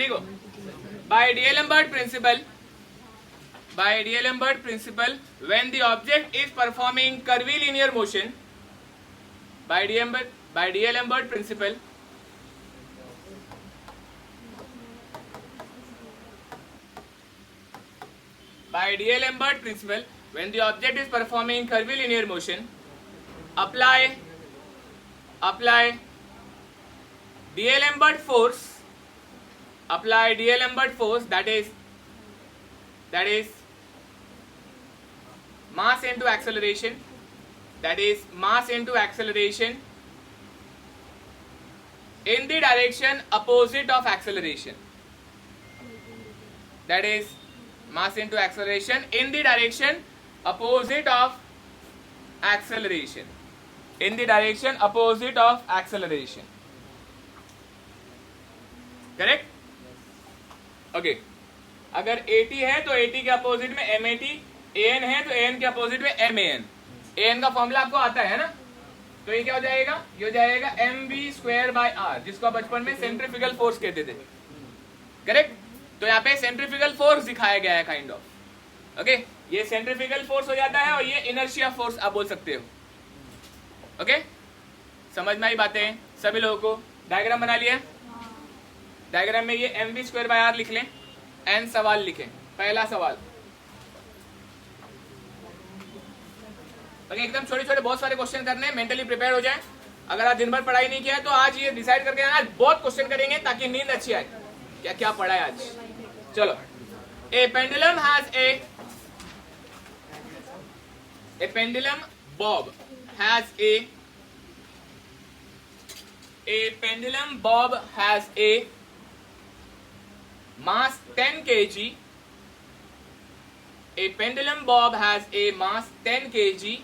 लिखो, by d'Alembert principle when the object is performing curvilinear motion, by d'Alembert principle when the object is performing curvilinear motion, apply d'Alembert force, that is mass into acceleration, in the direction opposite of acceleration, that is mass into acceleration in the direction opposite of acceleration, correct? Okay, अगर AT है तो AT के opposite में MAT, AN है तो AN के opposite में MAN. AN का फॉर्मूला आपको आता है ना, तो ये क्या हो जाएगा? ये हो जाएगा mv²/r, जिसको बचपन में सेंट्रीफ्यूगल फोर्स कहते थे. करेक्ट? तो यहाँ पे सेंट्रीफ्यूगल फोर्स दिखाया गया है काइंड ऑफ. ओके, ये सेंट्रीफ्यूगल फोर्स हो जाता है और ये इनर्शिया फोर्स आप बोल सकते हो. ओके, समझ में आई बातें सभी लोगों को? डायग्राम बना लिया? डायग्राम में ये mv²/r लिख लें. n सवाल लिखें. पहला सवाल, ओके, एकदम छोटे छोटे बहुत सारे क्वेश्चन करने हैं, मेंटली प्रिपेयर हो जाए. अगर आप दिन भर पढ़ाई नहीं किया है तो आज ये डिसाइड करके आज बहुत क्वेश्चन करेंगे ताकि नींद अच्छी आए. क्या क्या पढ़ा है आज? चलो, a pendulum bob has a mass 10 kg. A pendulum bob has a mass 10 kg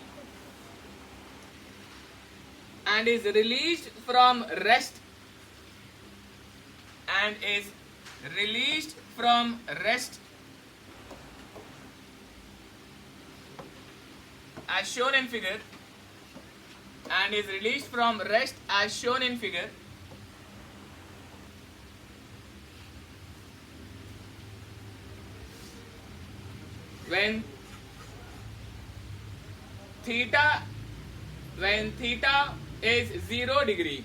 and is released from rest as shown in figure, when theta is 0 degree,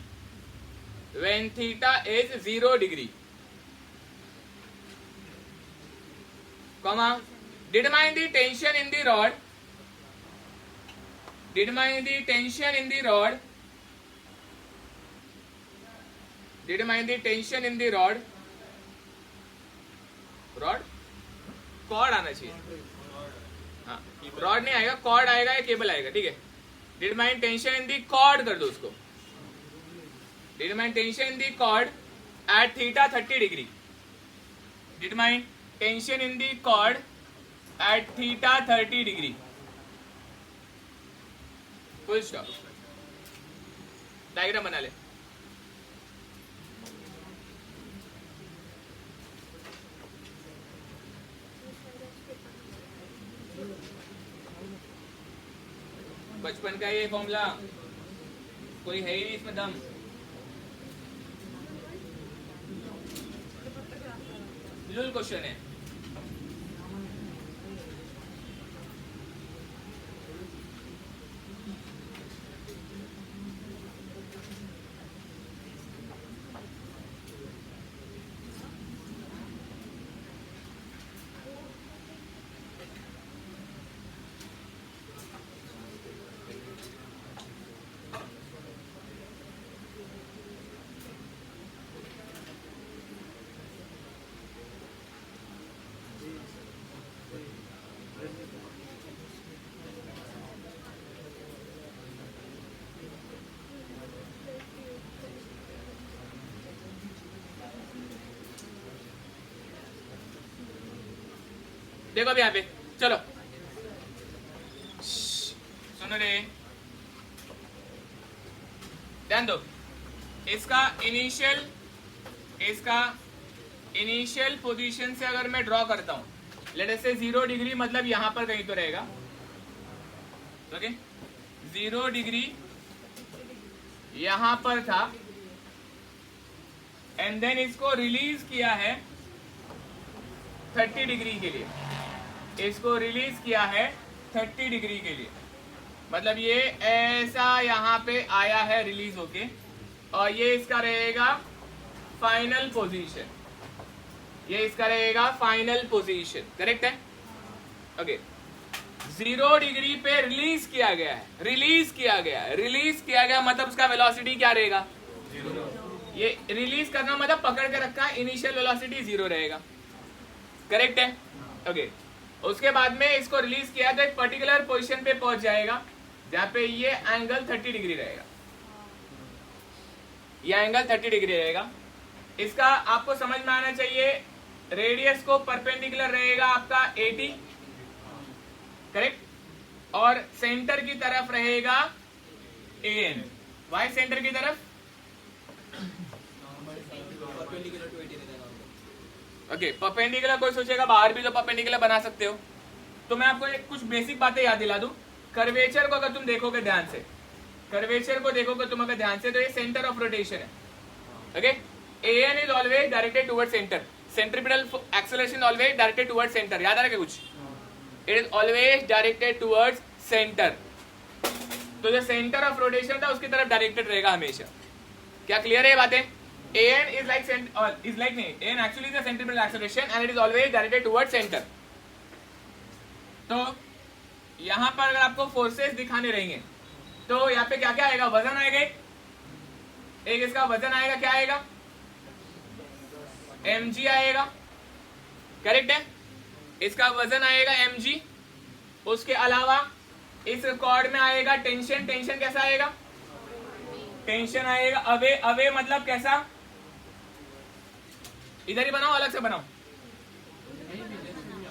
comma, determine the tension in the rod, cord आना चाहिए. हाँ, rod नहीं आएगा, cord आएगा या cable आएगा. ठीक है, determine tension in the cord कर दो उसको. Determine tension in the cord at theta 30 degree. Determine tension in the cord at theta 30 degree. Full stop. Diagram बना ले. बचपन का ये फॉर्मूला, कोई है ही नहीं इसमें दम. लुल क्वेश्चन है. देखो अभी यहाँ पे, चलो सुनो रे, ध्यान दो. इसका इनिशियल पोजीशन से अगर मैं ड्रॉ करता हूं, लेट अस से 0 डिग्री, मतलब यहां पर कहीं तो रहेगा. ओके, 0 डिग्री यहां पर था, एंड देन इसको रिलीज किया है 30 डिग्री के लिए, इसको रिलीज किया है 30 डिग्री के लिए, मतलब ये ऐसा यहाँ पे आया है रिलीज होके, और ये इसका रहेगा फाइनल पोजीशन, ये इसका रहेगा फाइनल पोजीशन, करेक्ट है? ओके, 0 डिग्री पे रिलीज किया गया है, रिलीज किया गया है, रिलीज किया गया मतलब उसका वेलोसिटी क्या रहेगा? 0। ये रिलीज करना मतलब पकड़ के रखा है, इनिशियल वेलोसिटी 0 रहेगा, करेक्ट है? ओके, उसके बाद में इसको रिलीज किया तो एक पर्टिकुलर पोजीशन पे पहुंच जाएगा जहां पे ये एंगल 30 डिग्री रहेगा, ये एंगल 30 डिग्री रहेगा। इसका आपको समझ में आना चाहिए, रेडियस को परपेंडिकुलर रहेगा आपका 80, करेक्ट, और सेंटर की तरफ रहेगा AN, वाई सेंटर की तरफ ओके, परपेंडिकुलर कोई सोचेगा बाहर भी तो परपेंडिकुलर बना सकते हो, तो मैं आपको कुछ बेसिक बातें याद दिला दूं। कर्वेचर को अगर तुम देखोगे ध्यान से, कर्वेचर को देखोगे तुम अगर ध्यान से, तो ये सेंटर ऑफ रोटेशन है, okay. AN is always directed toward centre, centripetal acceleration always directed toward centre, याद आ रहा है कुछ? It is always directed towards centre, तो जो सेंटर ऑफ रोटेशन था उसकी तरफ डायरेक्टेड रहेगा हमेशा। क्या क्लियर है बातें? AN is like AN actually is the centripetal acceleration and it is always directed towards center। तो यहाँ पर अगर आपको फोर्सेस दिखाने रहेंगे तो यहाँ पे क्या क्या आएगा? वजन आएगा, एक इसका वजन आएगा, क्या आएगा? mg आएगा, करेक्ट है? इसका वजन आएगा mg। उसके अलावा इस कॉर्ड में आएगा टेंशन, टेंशन कैसा आएगा? टेंशन आएगा अवे, अवे मतलब कैसा? इधर ही बनाओ, अलग से बनाओ,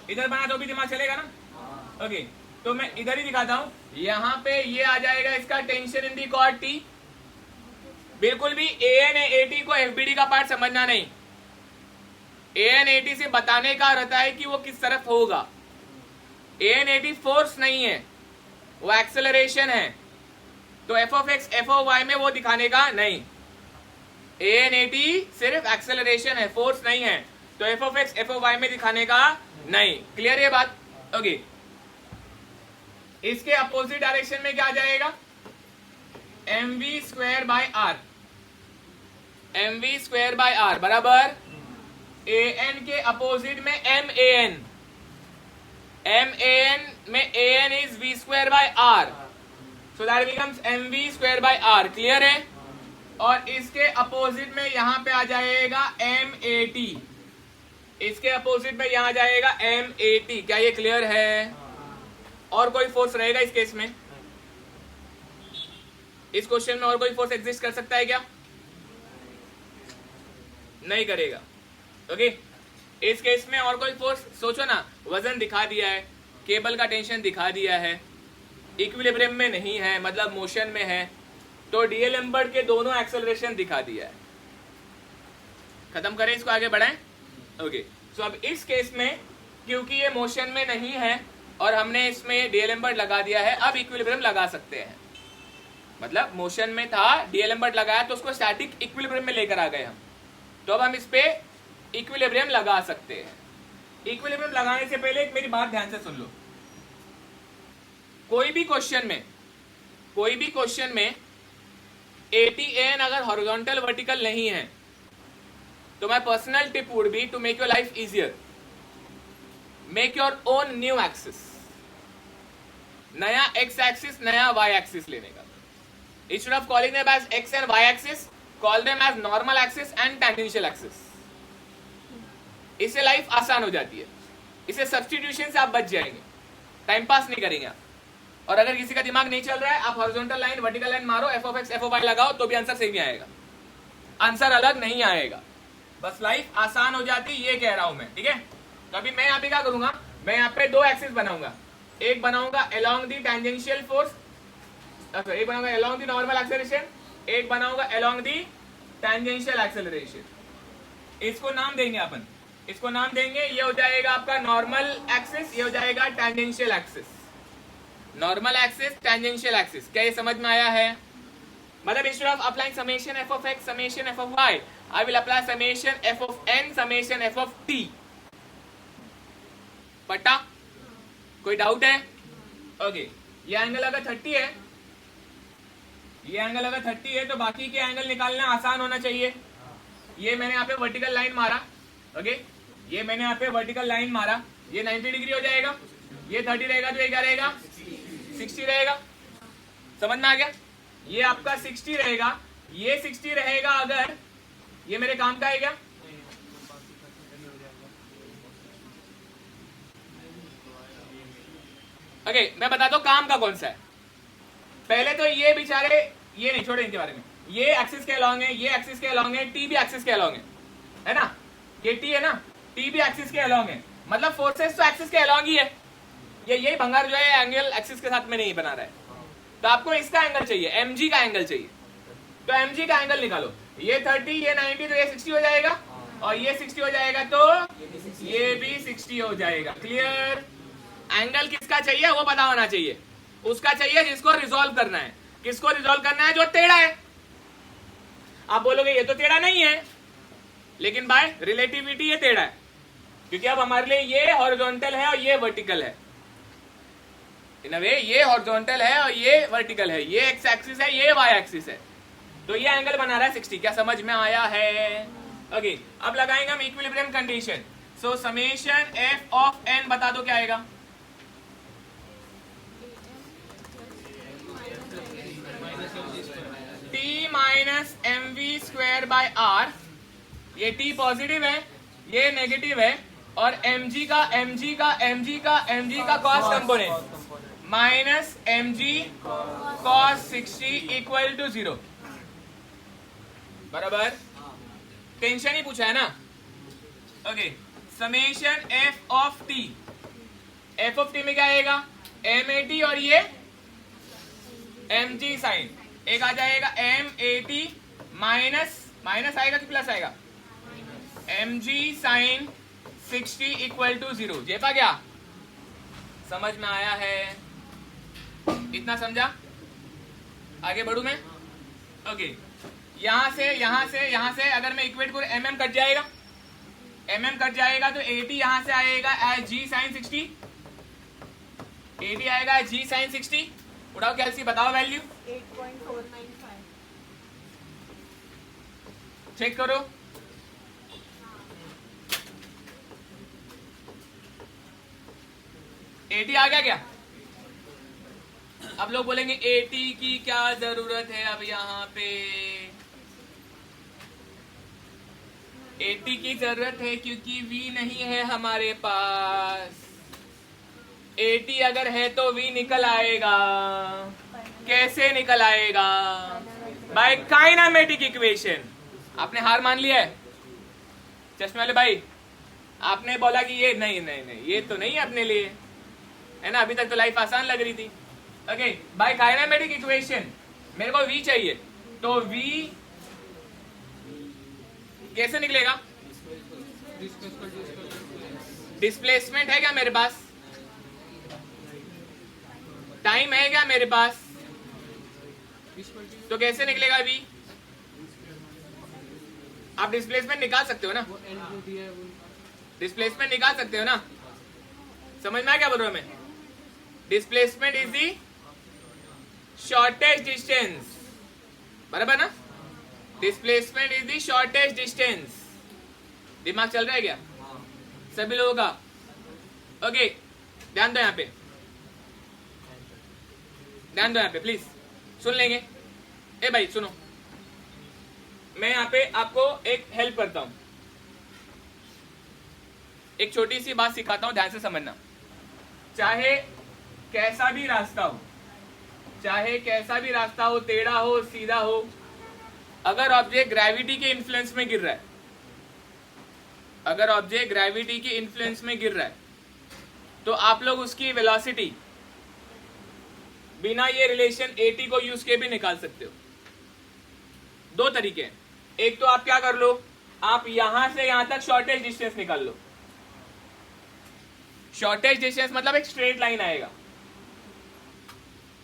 इधर बना तो भी दिमाग चलेगा ना, ओके। तो मैं इधर ही दिखाता हूं, यहाँ पे ये आ जाएगा इसका tension in the cord T। बिल्कुल भी AN AT को FBD का पार्ट समझना नहीं, AN AT से बताने का रहता है कि वो किस तरफ होगा। AN AT फोर्स नहीं है, वो एक्सेलरेशन है, तो f(x) f(y) में वो दिखाने का नहीं। AN AT सिर्फ एक्सेलरेशन है, फोर्स नहीं है, तो f(x) f(y) में दिखाने का नहीं। क्लियर है बात? ओके। इसके अपोजिट डायरेक्शन में क्या आ जाएगा? mv²/r, mv²/r बराबर AN के अपोजिट में MAN, MAN में AN is v²/r, so that becomes mv²/r। Clear है? और इसके अपोजिट में यहां पे आ जाएगा MAT, इसके अपोजिट में यहां जाएगा MAT। क्या ये क्लियर है? और कोई फोर्स रहेगा इस केस में? इस क्वेश्चन में और कोई फोर्स एग्जिस्ट कर सकता है क्या? नहीं करेगा, ओके। इस केस में और कोई फोर्स सोचो ना, वजन दिखा दिया है, केबल का टेंशन दिखा दिया है, इक्विलिब्रियम में नहीं है मतलब मोशन में है, तो डीएल एम्बर्ट के दोनों एक्सेलरेशन दिखा दिया है। खत्म करें, इसको आगे बढ़ाएं, ओके। सो अब इस केस में क्योंकि ये मोशन में नहीं है और हमने इसमें डीएल एम्बर्ट लगा दिया है, अब इक्विलिब्रियम लगा सकते हैं। मतलब मोशन में था, डीएल एम्बर्ट लगाया तो उसको स्टैटिक इक्विलिब्रियम में लेकर आ गए हम, तो अब हम इस पे इक्विलिब्रियम लगा सकते हैं। इक्विलिब्रियम लगाने से पहले एक मेरी बात ध्यान से सुन लो। कोई भी क्वेश्चन में ATN अगर हॉरिजॉन्टल वर्टिकल नहीं है तो my personal tip would be to make your life easier, make your own new axis, नया x एक्सिस, नया y एक्सिस लेने का। Instead of calling them as x and y axis, call them as normal axis and tangential axis. इससे life आसान हो जाती है, इससे सब्स्टिट्यूशन से आप बच जाएंगे, टाइम पास नहीं करेंगे आप। और अगर किसी का दिमाग नहीं चल रहा है, आप हॉरिजॉन्टल लाइन, वर्टिकल लाइन मारो, f(x) f(y) लगाओ तो भी आंसर सेम ही आएगा, आंसर अलग नहीं आएगा, बस लाइफ आसान हो जाती, ये कह रहा हूं मैं, ठीक है। तो अभी मैं यहाँ पे क्या करूंगा, मैं यहाँ पे दो एक्सिस बनाऊंगा, एक बनाऊंगा along दी टेंजेंशियल फोर्स, एक बनाऊंगा along दी नॉर्मल एक्सेलरेशन, एक बनाऊंगा along दी टेंजेंशियल एक्सेलरेशन। इसको नाम देंगे अपन, इसको नाम देंगे, ये हो जाएगा आपका नॉर्मल एक्सिस, ये हो जाएगा tangential axis. Normal axis, tangential axis, क्या ये समझ में आया है? मतलब instead of applying summation f(x) summation f(y), I will apply summation F of N summation F of T. पट्टा? कोई डाउट है? ओके, ये एंगल अगर 30 है, ये एंगल अगर 30 है तो बाकी के एंगल निकालना आसान होना चाहिए। ये मैंने यहाँ पे वर्टिकल लाइन मारा, ओके, ये मैंने यहाँ पे वर्टिकल लाइन मारा, ये 90 डिग्री हो जाएगा, ये 30 रहेगा तो ये क्या रहेगा 60 रहेगा। समझ में आ गया? ये आपका 60 रहेगा, ये 60 रहेगा अगर ये मेरे काम का है क्या? ओके, मैं बताता हूँ काम का कौन सा है। पहले तो ये बेचारे, ये नहीं छोड़े इनके बारे में, ये एक्सिस के अलॉन्ग है, ये एक्सिस के अलॉन्ग है, टी भी एक्सिस के अलॉन्ग है ना, ये टी है ना, टी भी एक्सिस के अलॉन्ग है, मतलब फोर्सेस तो एक्सिस के अलॉन्ग ही है। ये यही भंगार जो है एंगल एक्सिस के साथ में नहीं बना रहा है, तो आपको इसका एंगल चाहिए, एमजी का एंगल चाहिए, तो एमजी का एंगल निकालो। ये 30, ये 90, तो ये 60 हो जाएगा, और ये 60 हो जाएगा तो ये भी 60 हो जाएगा। क्लियर? एंगल किसका चाहिए वो पता होना चाहिए, उसका चाहिए जिसको रिजॉल्व करना है। किसको रिजॉल्व करना है? जो टेढ़ा है। आप बोलोगे ये तो टेढ़ा नहीं है, लेकिन बाय रिलेटिविटी ये टेढ़ा है, क्योंकि अब हमारे लिए ये हॉरिजॉन्टल है और ये वर्टिकल है। इन अ वे ये हॉरिजॉन्टल है और ये वर्टिकल है, ये एक्स एक्सिस है, ये वाई एक्सिस है, तो ये एंगल बना रहा है 60। क्या समझ में आया है? ओके, अब लगाएंगे हम equilibrium condition. So summation F of N बता दो क्या आएगा? T minus M V square by R, ये टी पॉजिटिव है, ये नेगेटिव है, और mg का cos component minus mg cos 60 equal to 0। बराबर? टेंशन ही पूछा है ना? Okay, summation F of T, F of T में क्या आएगा? m80 और ये mg साइन, एक आ जाएगा m80 माइनस आएगा कि प्लस आएगा? mg sine 60 equal to 0। जेपा क्या समझ में आया है? इतना समझा? आगे बढ़ू मैं? ओके, यहां से अगर मैं इक्वेट करूं mm कट जाएगा, कट जाएगा तो 80 यहां से आएगा एज g साइन 60, 80 आएगा एज g साइन 60। उड़ाओ कैलसी, बताओ वैल्यू 8.495। चेक करो। एटी आ गया क्या? अब लोग बोलेंगे एटी की क्या जरूरत है अब यहाँ पे? एटी की जरूरत है क्योंकि वी नहीं है हमारे पास। एटी अगर है तो वी निकल आएगा। कैसे निकल आएगा? By kinematic equation. आपने हार मान लिया है चश्मे वाले भाई? आपने बोला कि ये नहीं ये तो नहीं है अपने लिए, है ना? अभी तक तो लाइफ आसान लग रही थी। ओके, बाय काइनेमेटिक इक्वेशन मेरे को v चाहिए, तो v कैसे निकलेगा? डिस्प्लेसमेंट है क्या मेरे पास? टाइम है क्या मेरे पास? तो कैसे निकलेगा v? आप डिस्प्लेसमेंट निकाल सकते हो ना? डिस्प्लेसमेंट निकाल सकते हो ना? समझ में आया क्या बोल रहा हूं मैं? Displacement is the shortest distance, बराबर ना? Displacement is the shortest distance. दिमाग चल रहा है क्या सभी लोगों का? ओके, ध्यान दो यहाँ पे, ध्यान दो यहाँ पे प्लीज, सुन लेंगे। ए भाई सुनो, मैं यहाँ पे आपको एक हेल्प करता हूं, एक छोटी सी बात सिखाता हूं, ध्यान से समझना। चाहे कैसा भी रास्ता हो, चाहे कैसा भी रास्ता हो, टेढ़ा हो सीधा हो, अगर ऑब्जेक्ट ग्रेविटी के इन्फ्लुएंस में गिर रहा है, अगर ऑब्जेक्ट ग्रेविटी के इन्फ्लुएंस में गिर रहा है, तो आप लोग उसकी वेलोसिटी बिना ये रिलेशन एटी को यूज के भी निकाल सकते हो। दो तरीके हैं। एक तो आप क्या कर लो, आप यहां से यहां तक शॉर्टेज डिस्टेंस निकाल लो। शॉर्टेज डिस्टेंस मतलब एक स्ट्रेट लाइन आएगा,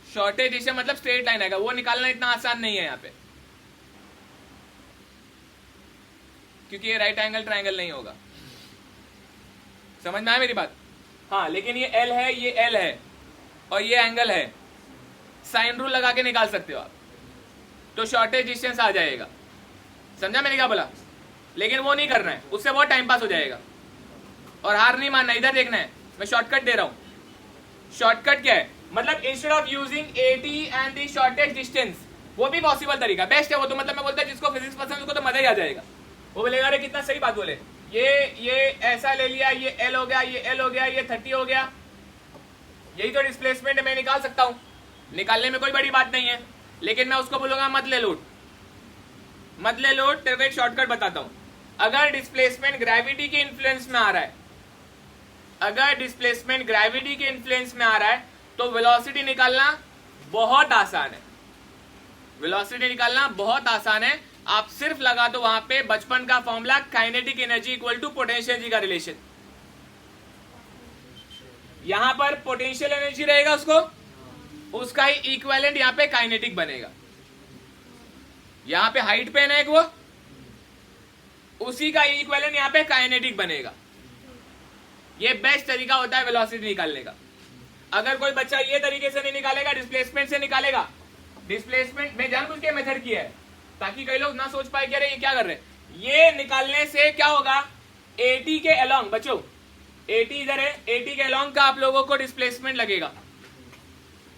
शॉर्टेज डिस्टेंस मतलब स्ट्रेट लाइन आएगा, वो निकालना इतना आसान नहीं है यहाँ पे। क्योंकि ये राइट एंगल ट्राइंगल नहीं होगा। समझ में आया मेरी बात? हाँ, लेकिन ये एल है, ये एल है और ये एंगल है, साइन रूल लगा के निकाल सकते हो आप, तो शॉर्टेज डिस्टेंस आ जाएगा। समझा मैंने क्या बोला? लेकिन वो नहीं करना है, उससे बहुत टाइम पास हो जाएगा। और हार नहीं मानना, इधर देखना है, मैं शॉर्टकट दे रहा हूं। शॉर्टकट क्या है? मतलब instead of using eighty and the shortage distance, वो भी पॉसिबल तरीका, बेस्ट है वो तो। मतलब मैं बोलता जिसको फिजिक्स पसंद है उसको तो मजा ही आ जाएगा। वो बोलेगा अरे कितना सही बात बोले, ये ऐसा ले लिया, ये एल हो गया, ये एल हो गया, ये 30 हो गया, यही तो डिस्प्लेसमेंट है, मैं निकाल सकता हूं, निकालने में कोई बड़ी बात नहीं है। लेकिन मैं उसको बोलूंगा मत ले लोड, मत ले लोड। तेरे को एक शॉर्टकट बताता हूं। अगर डिस्प्लेसमेंट ग्रेविटी के इन्फ्लुएंस में आ रहा है, अगर डिस्प्लेसमेंट ग्रेविटी के इन्फ्लुएंस में आ रहा है तो वेलोसिटी निकालना बहुत आसान है। वेलोसिटी निकालना बहुत आसान है। आप सिर्फ लगा दो वहां पे बचपन का formula, kinetic energy equal to potential energy का रिलेशन। यहां पर पोटेंशियल एनर्जी रहेगा, उसका ही इक्विवेलेंट यहां पे काइनेटिक बनेगा। यहां पे हाइट पे है एक वो, उसी का इक्विवेलेंट यहां पे काइनेटिक बनेगा। ये बेस्ट तरीका होता है वेलोसिटी निकालने का। अगर कोई बच्चा ये तरीके से नहीं निकालेगा, डिस्प्लेसमेंट से निकालेगा, डिस्प्लेसमेंट में जानबूझ के मेथड किया है ताकि कई लोग ना सोच पाए कि अरे ये क्या कर रहे हैं। ये निकालने से क्या होगा, एटी के अलोंग, बच्चों एटी इधर है, एटी के अलोंग का आप लोगों को डिस्प्लेसमेंट लगेगा,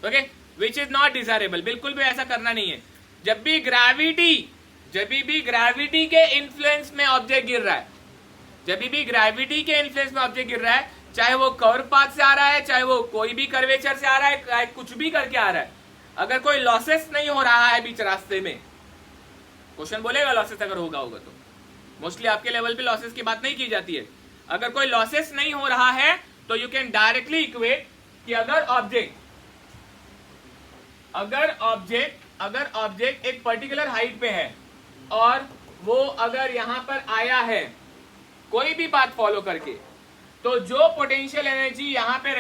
okay, which is not desirable. बिल्कुल भी ऐसा करना नहीं है। जब भी ग्रेविटी के इन्फ्लुएंस में ऑब्जेक्ट गिर रहा है, जब भी ग्रेविटी के इन्फ्लुएंस में ऑब्जेक्ट गिर रहा है, चाहे वो कर्व पाथ से आ रहा है, चाहे वो कोई भी कर्वेचर से आ रहा है, चाहे कुछ भी करके आ रहा है, अगर कोई लॉसेस नहीं हो रहा है बीच रास्ते में, क्वेश्चन बोलेगा लॉसेस अगर होगा तो मोस्टली आपके लेवल पे लॉसेस की बात नहीं की जाती है। अगर कोई लॉसेस नहीं हो रहा है तो यू कैन डायरेक्टली इक्वेट कि अगर ऑब्जेक्ट एक पर्टिकुलर हाइट पे है और वो अगर यहां पर आया है कोई भी पाथ फॉलो करके, तो जो पोटेंशियल एनर्जी यहां पे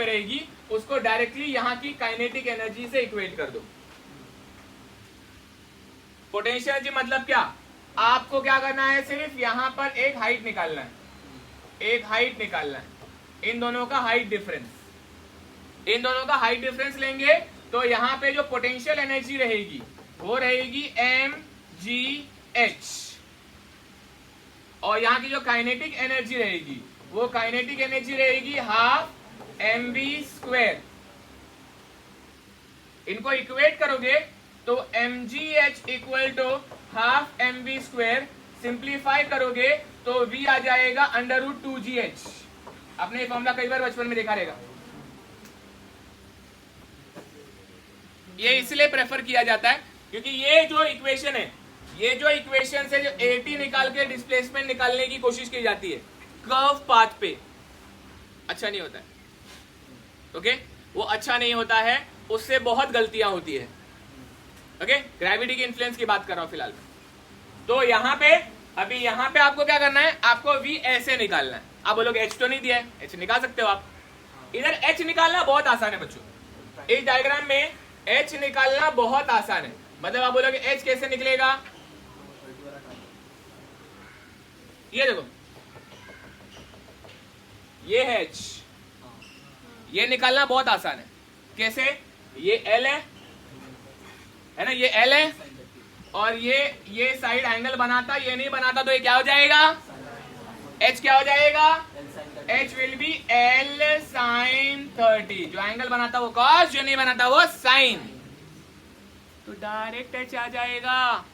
रहेगी, उसको डायरेक्टली यहां की काइनेटिक एनर्जी से इक्वेट कर दो। पोटेंशियल एनर्जी मतलब क्या? आपको क्या करना है, सिर्फ यहां पर एक हाइट निकालना है, इन दोनों का हाइट डिफरेंस लेंगे तो यहां पे जो पोटेंशियल एनर्जी रहेगी वो रहेगी mgh, और यहां की जो काइनेटिक एनर्जी रहेगी वो काइनेटिक एनर्जी रहेगी हाफ mv²। इनको इक्वेट करोगे तो mgh equal to half mv², simplify करोगे तो v आ जाएगा √2gh। आपने ये फॉर्मूला कई बार बचपन में देखा रहेगा। ये इसलिए प्रेफर किया जाता है क्योंकि ये जो इक्वेशन से जो एटी निकाल के डिस्प्लेसमेंट निकालने की कोशिश की जाती है कर्व पाथ पे, अच्छा नहीं होता है, ओके, वो अच्छा नहीं होता है, उससे बहुत गलतियां होती है, ओके। ग्रेविटी के इन्फ्लुएंस की बात कर रहा हूं फिलहाल। तो यहाँ पे आपको क्या करना है, आपको v ऐसे निकालना है। आप बोलोगे h तो नहीं दिया है, h निकाल सकते हो आप। इधर h निकालना बहुत आसान है बच्चों, इस डायग्राम में h निकालना बहुत आसान है। मतलब आप बोलोगे h कैसे निकलेगा, ये देखो, ये है h, ये निकालना बहुत आसान है। कैसे? ये l है ना, ये l है, और ये साइड एंगल बनाता, ये नहीं बनाता, तो ये क्या हो जाएगा, h क्या हो जाएगा, h will be l sin 30। जो एंगल बनाता वो cos, जो नहीं बनाता वो sin, तो डायरेक्ट h आ जाएगा।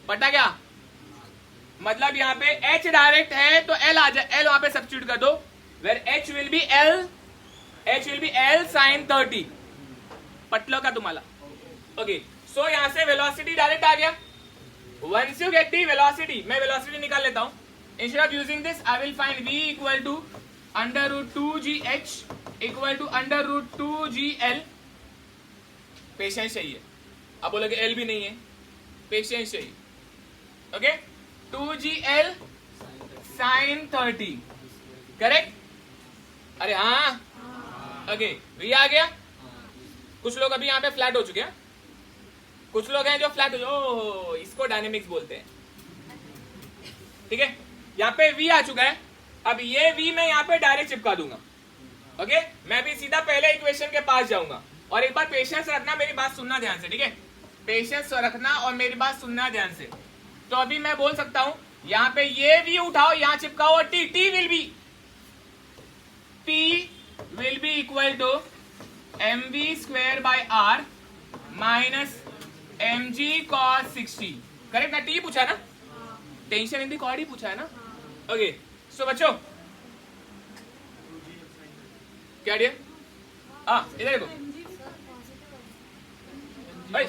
पता क्या मतलब, यहाँ पे h डायरेक्ट है तो l आ जाए, l वहां पे सब्स्टिट्यूट कर दो, where h will be l sin 30। पटलो का तुम्हारा, ओके। सो यहां से वेलोसिटी डायरेक्ट आ गया। Once you get the velocity, मैं वेलोसिटी निकाल लेता हूं। Instead of using this I will find v equal to √2gh equal to √2gl। Patience चाहिए। अब बोलोगे l भी नहीं है, पेशेंस चाहिए, ओके। 2gl sin 30, correct? अरे हाँ, ओके, v आ गया। कुछ लोग अभी यहाँ पे फ्लैट हो चुके हैं, कुछ लोग हैं जो फ्लैट ओ इसको डायनेमिक्स बोलते हैं, ठीक है। यहाँ पे v आ चुका है, अब ये v मैं यहाँ पे डायरेक्ट चिपका दूंगा, ओके। मैं भी सीधा पहले इक्वेशन के पास जाऊंगा, और एक बार पेशेंस रखना, मेरी बात सुनना ध्यान से, ठीक है। पेशेंस रखना और मेरी बात सुनना ध्यान से। तो अभी मैं बोल सकता हूं यहाँ पे ये v उठाओ, यहाँ चिपकाओ, और t will be equal to mv square by r minus mg cos 60, correct ना? t पूछा ना, टेंशन इन दी कॉर्ड ही पूछा है ना, ओके। सो बच्चों क्या डियर, इधर देखो,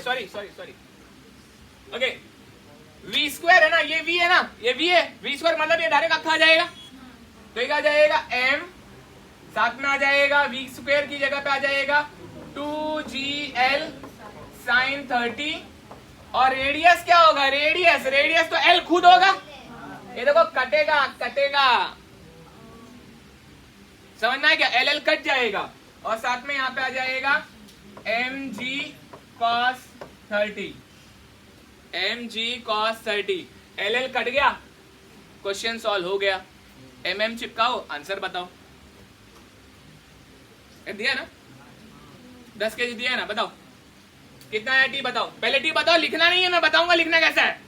सॉरी ओके। v स्क्वायर है ना, ये v है ना, ये v है, v स्क्वायर मतलब ये डायरेक्ट अक्खा आ जाएगा, तो ये क्या आ जाएगा m, साथ में आ जाएगा v स्क्वायर की जगह पे आ जाएगा 2gl sin 30, और रेडियस क्या होगा, रेडियस तो l खुद होगा, ये देखो कटेगा, समझना है क्या, एल कट जाएगा, और साथ में यहाँ पे आ जाएगा mg cos 30, mg cos 30, L cut गया, क्वेश्चन सॉल्व हो गया। mm चिपकाओ, आंसर बताओ, दिया ना, 10 kg दिया ना, बताओ कितना है, टी बताओ, पहले टी बताओ, लिखना नहीं है, मैं बताऊंगा लिखना कैसा है।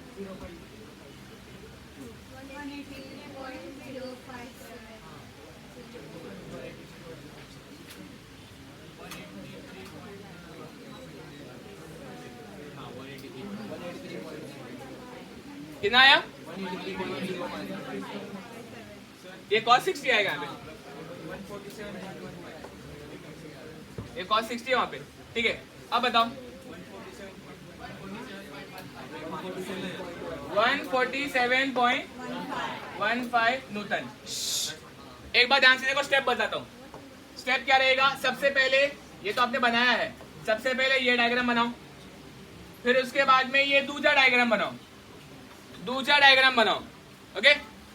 98.1। कितना आया, ये cos 60 आएगा यहाँ पे, ये cos 60 है वहां पे, ठीक है। अब बताओ 147.15 न्यूटन। एक बार ध्यान से देखो, स्टेप बताता हूँ। स्टेप क्या रहेगा, सबसे पहले ये तो आपने बनाया है, सबसे पहले ये डायग्राम बनाओ, फिर उसके बाद में ये दूसरा डायग्राम बनाओ, ओके।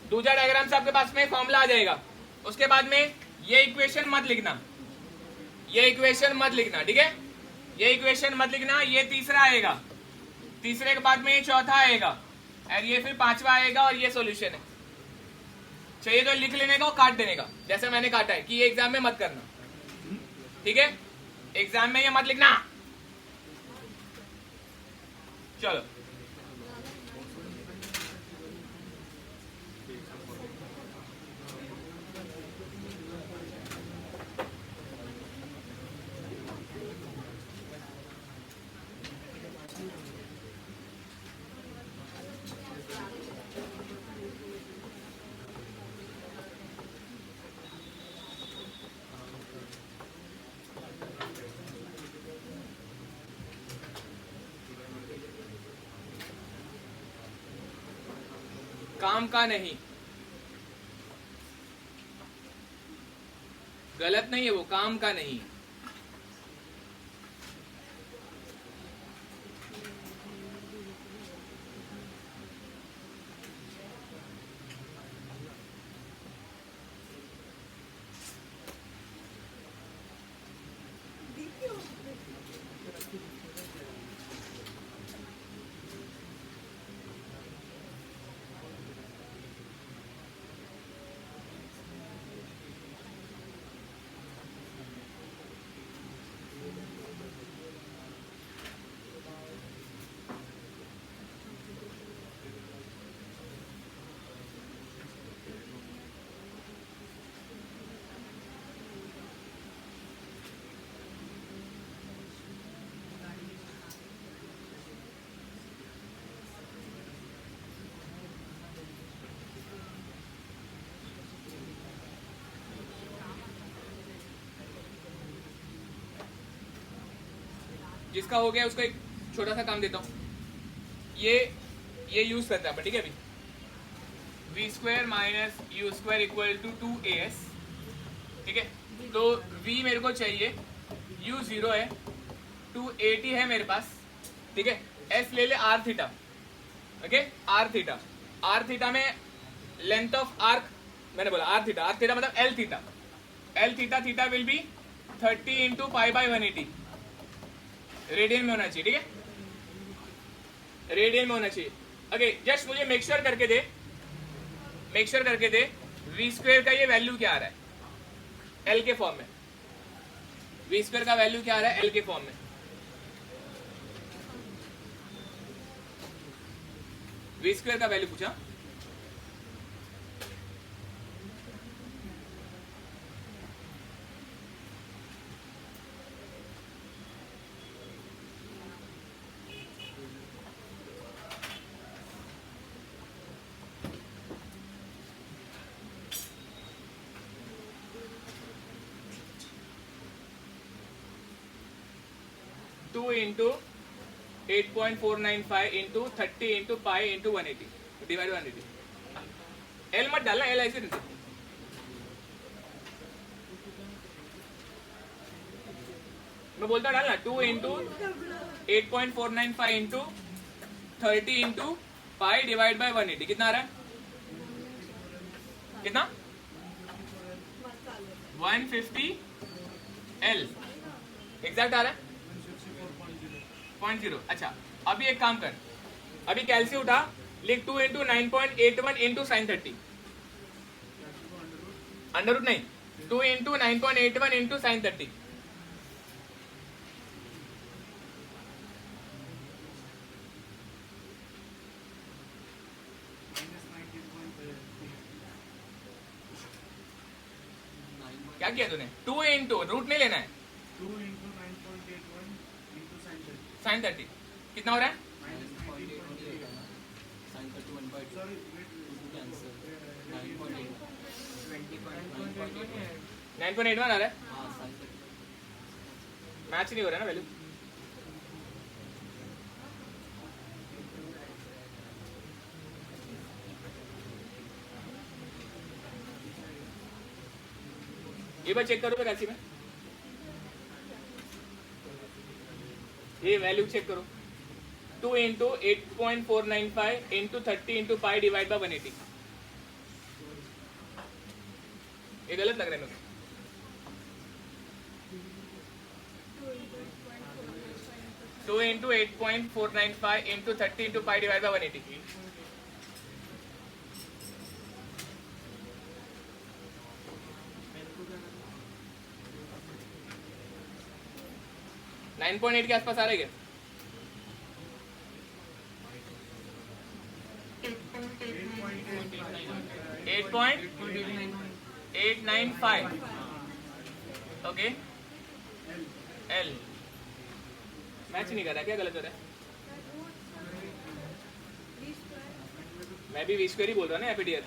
दूसरा डायग्राम से आपके पास में फॉर्मूला आ जाएगा। उसके बाद में ये इक्वेशन मत लिखना, ठीक है, ये इक्वेशन मत लिखना, ये तीसरा आएगा, तीसरे के बाद में ये चौथा आएगा, और ये फिर पांचवा आएगा, और ये सॉल्यूशन है। चाहिए तो लिख लेने का और काट देने का, जैसे मैंने काटा है, कि ये एग्जाम में मत करना, ठीक है, एग्जाम में ये मत लिखना। चलो काम का नहीं, गलत नहीं है वो, काम का नहीं। जिसका हो गया उसको एक छोटा सा काम देता हूँ, ये यूज करता है, ठीक है। अभी V square minus U square equal to 2as, ठीक है। तो v मेरे को चाहिए, u 0 है, 280 है मेरे पास, ठीक है। s ले ले r theta, okay, r theta, r theta में लेंथ ऑफ आर्क, मैंने बोला r थीटा, r थीटा मतलब l theta, l theta, theta will be 30 into pi by 180, radian में होना चाहिए, ठीक है, रेडियन में होना चाहिए। ओके, जस्ट मुझे मेक श्योर करके दे, मेक श्योर करके दे वी स्क्वायर का ये वैल्यू क्या आ रहा है एल के फॉर्म में, वी स्क्वायर का वैल्यू क्या आ रहा है एल के फॉर्म में, वी स्क्वायर का वैल्यू पूछा। Two into 8.495 into 30 into pi into 180 divide 180, L मत डालना, एल ऐसे नहीं, मैं बोलता डालना 2 into 8.495 into 30 into pi divide by 180, कितना आ रहा है, कितना 150 एल एग्जैक्ट आ रहा है 0.0। अच्छा, अभी एक काम कर, अभी कैलसी उठा, लिख 2 into 9.81 into sine 30, under root नहीं, 2 इंटू 9.81 इंटू साइन 30, क्या किया तूने, 2 इंटू रूट नहीं लेना है, 2 into 9.81 into sin 30. साइन 30 कितना हो रहा है, Sorry, wait. 9.81 आ रहा है, मैच नहीं हो रहा है ना वैल्यू। ये बार चेक करो तो कैसी में, ये वैल्यू चेक करो, 2 into 8.495 into 30 into pi divide by 180, ये गलत लग रहा है मेरे को। 2 into 8.495 into 30 into pi divide by 180, nine point 8 के आसपास आ रहे क्या, 8.895, ओके, एल मैच नहीं कर रहा, क्या गलत हो रहा है, मैं भी वी स्क्वायर ही बोल रहा हूँ ना एपीडियर।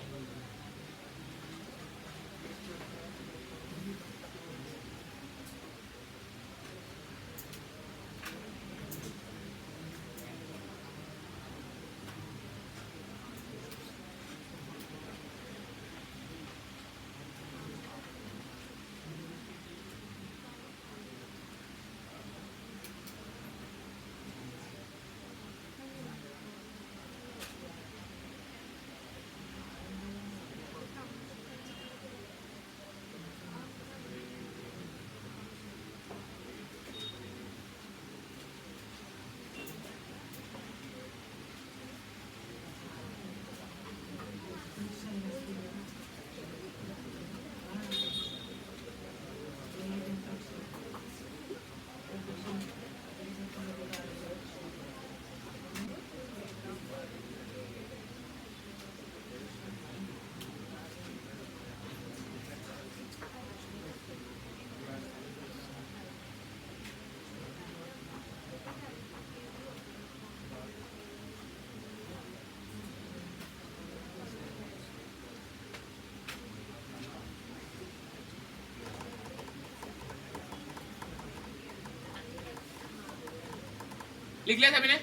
लिख लिया सभी ने,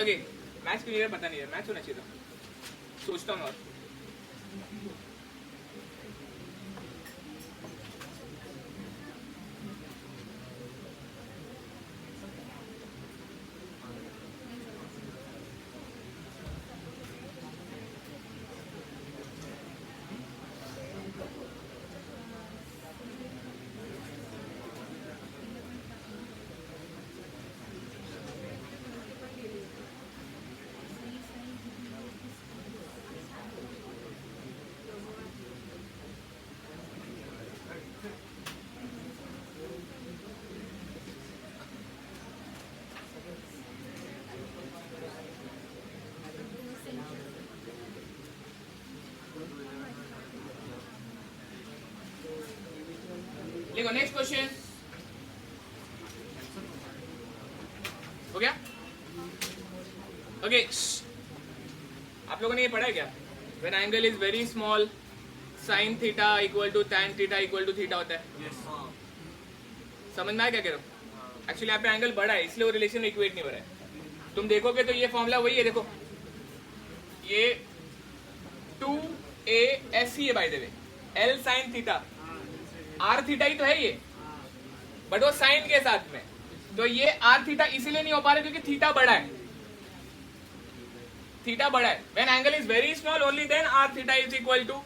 ओके, मैच क्लियर, पता नहीं है, मैच होना चाहिए था, सोचता हूँ और लिखो नेक्स्ट क्वेश्चन। हो गया? ओके, आप लोगों ने ये पढ़ा है क्या? When angle is very small sine theta equal to tan theta equal to theta होता है। समझ में आया क्या कह रहा हूँ? एक्चुअली यहाँ पे एंगल बड़ा है इसलिए वो रिलेशन इक्वेट नहीं हो रहा है। तुम देखोगे तो ये फॉर्मूला वही है, देखो ये 2AS ही है by the way, L sine theta, R theta ही तो है ये, बट वो साइन के साथ में, तो ये R थीटा इसीलिए नहीं हो पा रहा क्योंकि थीटा बड़ा है, थीटा बड़ा है। When angle is very small only then R theta is equal to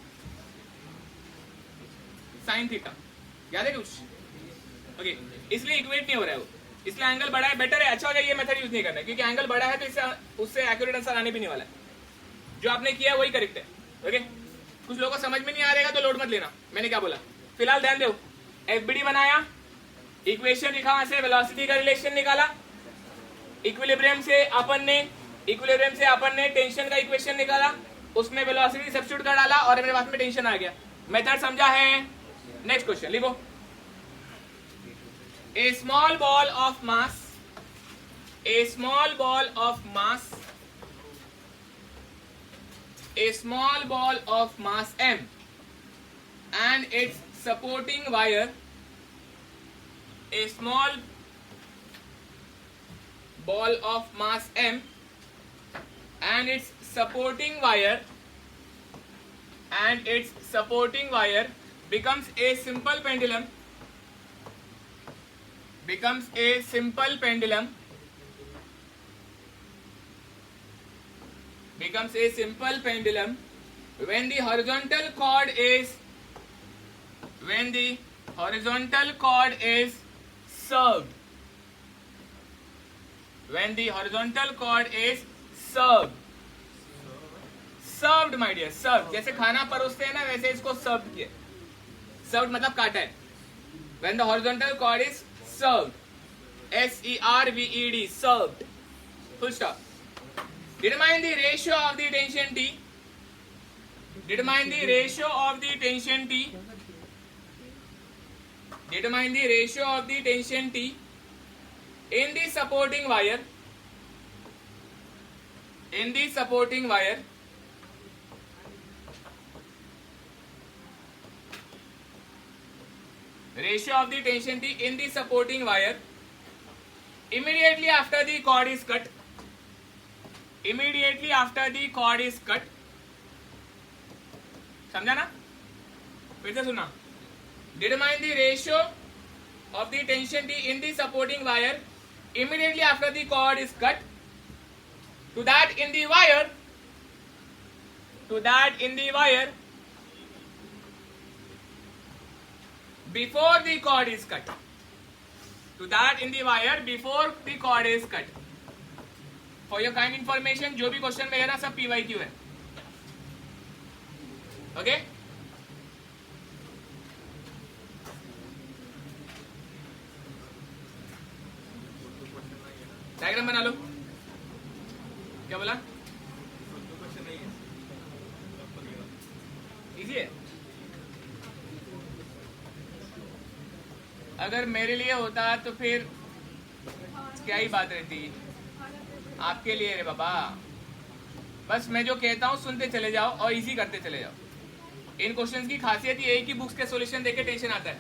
sine theta. याद है कुछ? ओके, इसलिए इक्वेट नहीं हो रहा है वो, इसलिए एंगल बड़ा है, बेटर है, अच्छा हो गया ये मेथड यूज नहीं करना है, क्योंकि एंगल बड़ा है तो इससे उससे एक्यूरेट आंसर आने भी नहीं वाला है। जो आपने किया है वही करेक्ट है। ओके, कुछ लोगों को समझ में नहीं आ रहेगा तो लोड मत लेना, मैंने क्या बोला। फिलहाल ध्यान दो, एफबीडी बनाया, इक्वेशन लिखा, वहां से वेलोसिटी का रिलेशन निकाला, इक्विलिब्रियम से अपन ने टेंशन का इक्वेशन निकाला, उसमें वेलोसिटी सब्स्टिट्यूट कर डाला और मेरे पास में टेंशन आ गया। मेथड समझा है? नेक्स्ट क्वेश्चन लिखो। A small ball of mass M and its supporting wire, a small ball of mass M and its supporting wire becomes a simple pendulum when the horizontal chord is served. Served my dear, served जैसे खाना परोसते हैं ना, वैसे इसको served किया। served मतलब काटा है। when the horizontal chord is served, SERVED, served, full stop. Determine the ratio of the tension T. Determine the ratio of the tension T in the supporting wire. Ratio of the tension T in the supporting wire immediately after the cord is cut. समझा ना? फिर से सुना। Determine the ratio of the tension T in the supporting wire immediately after the cord is cut. To that in the wire before the cord is cut. For your kind information, जो भी question में है ना, सब PYQ है। Okay, diagram बना लो। क्या बोला? इजी है। अगर मेरे लिए होता तो फिर क्या ही बात रहती, आपके लिए रे बाबा। बस मैं जो कहता हूँ सुनते चले जाओ और इजी करते चले जाओ। इन क्वेश्चंस की खासियत ये है कि बुक्स के सॉल्यूशन देके टेंशन आता है,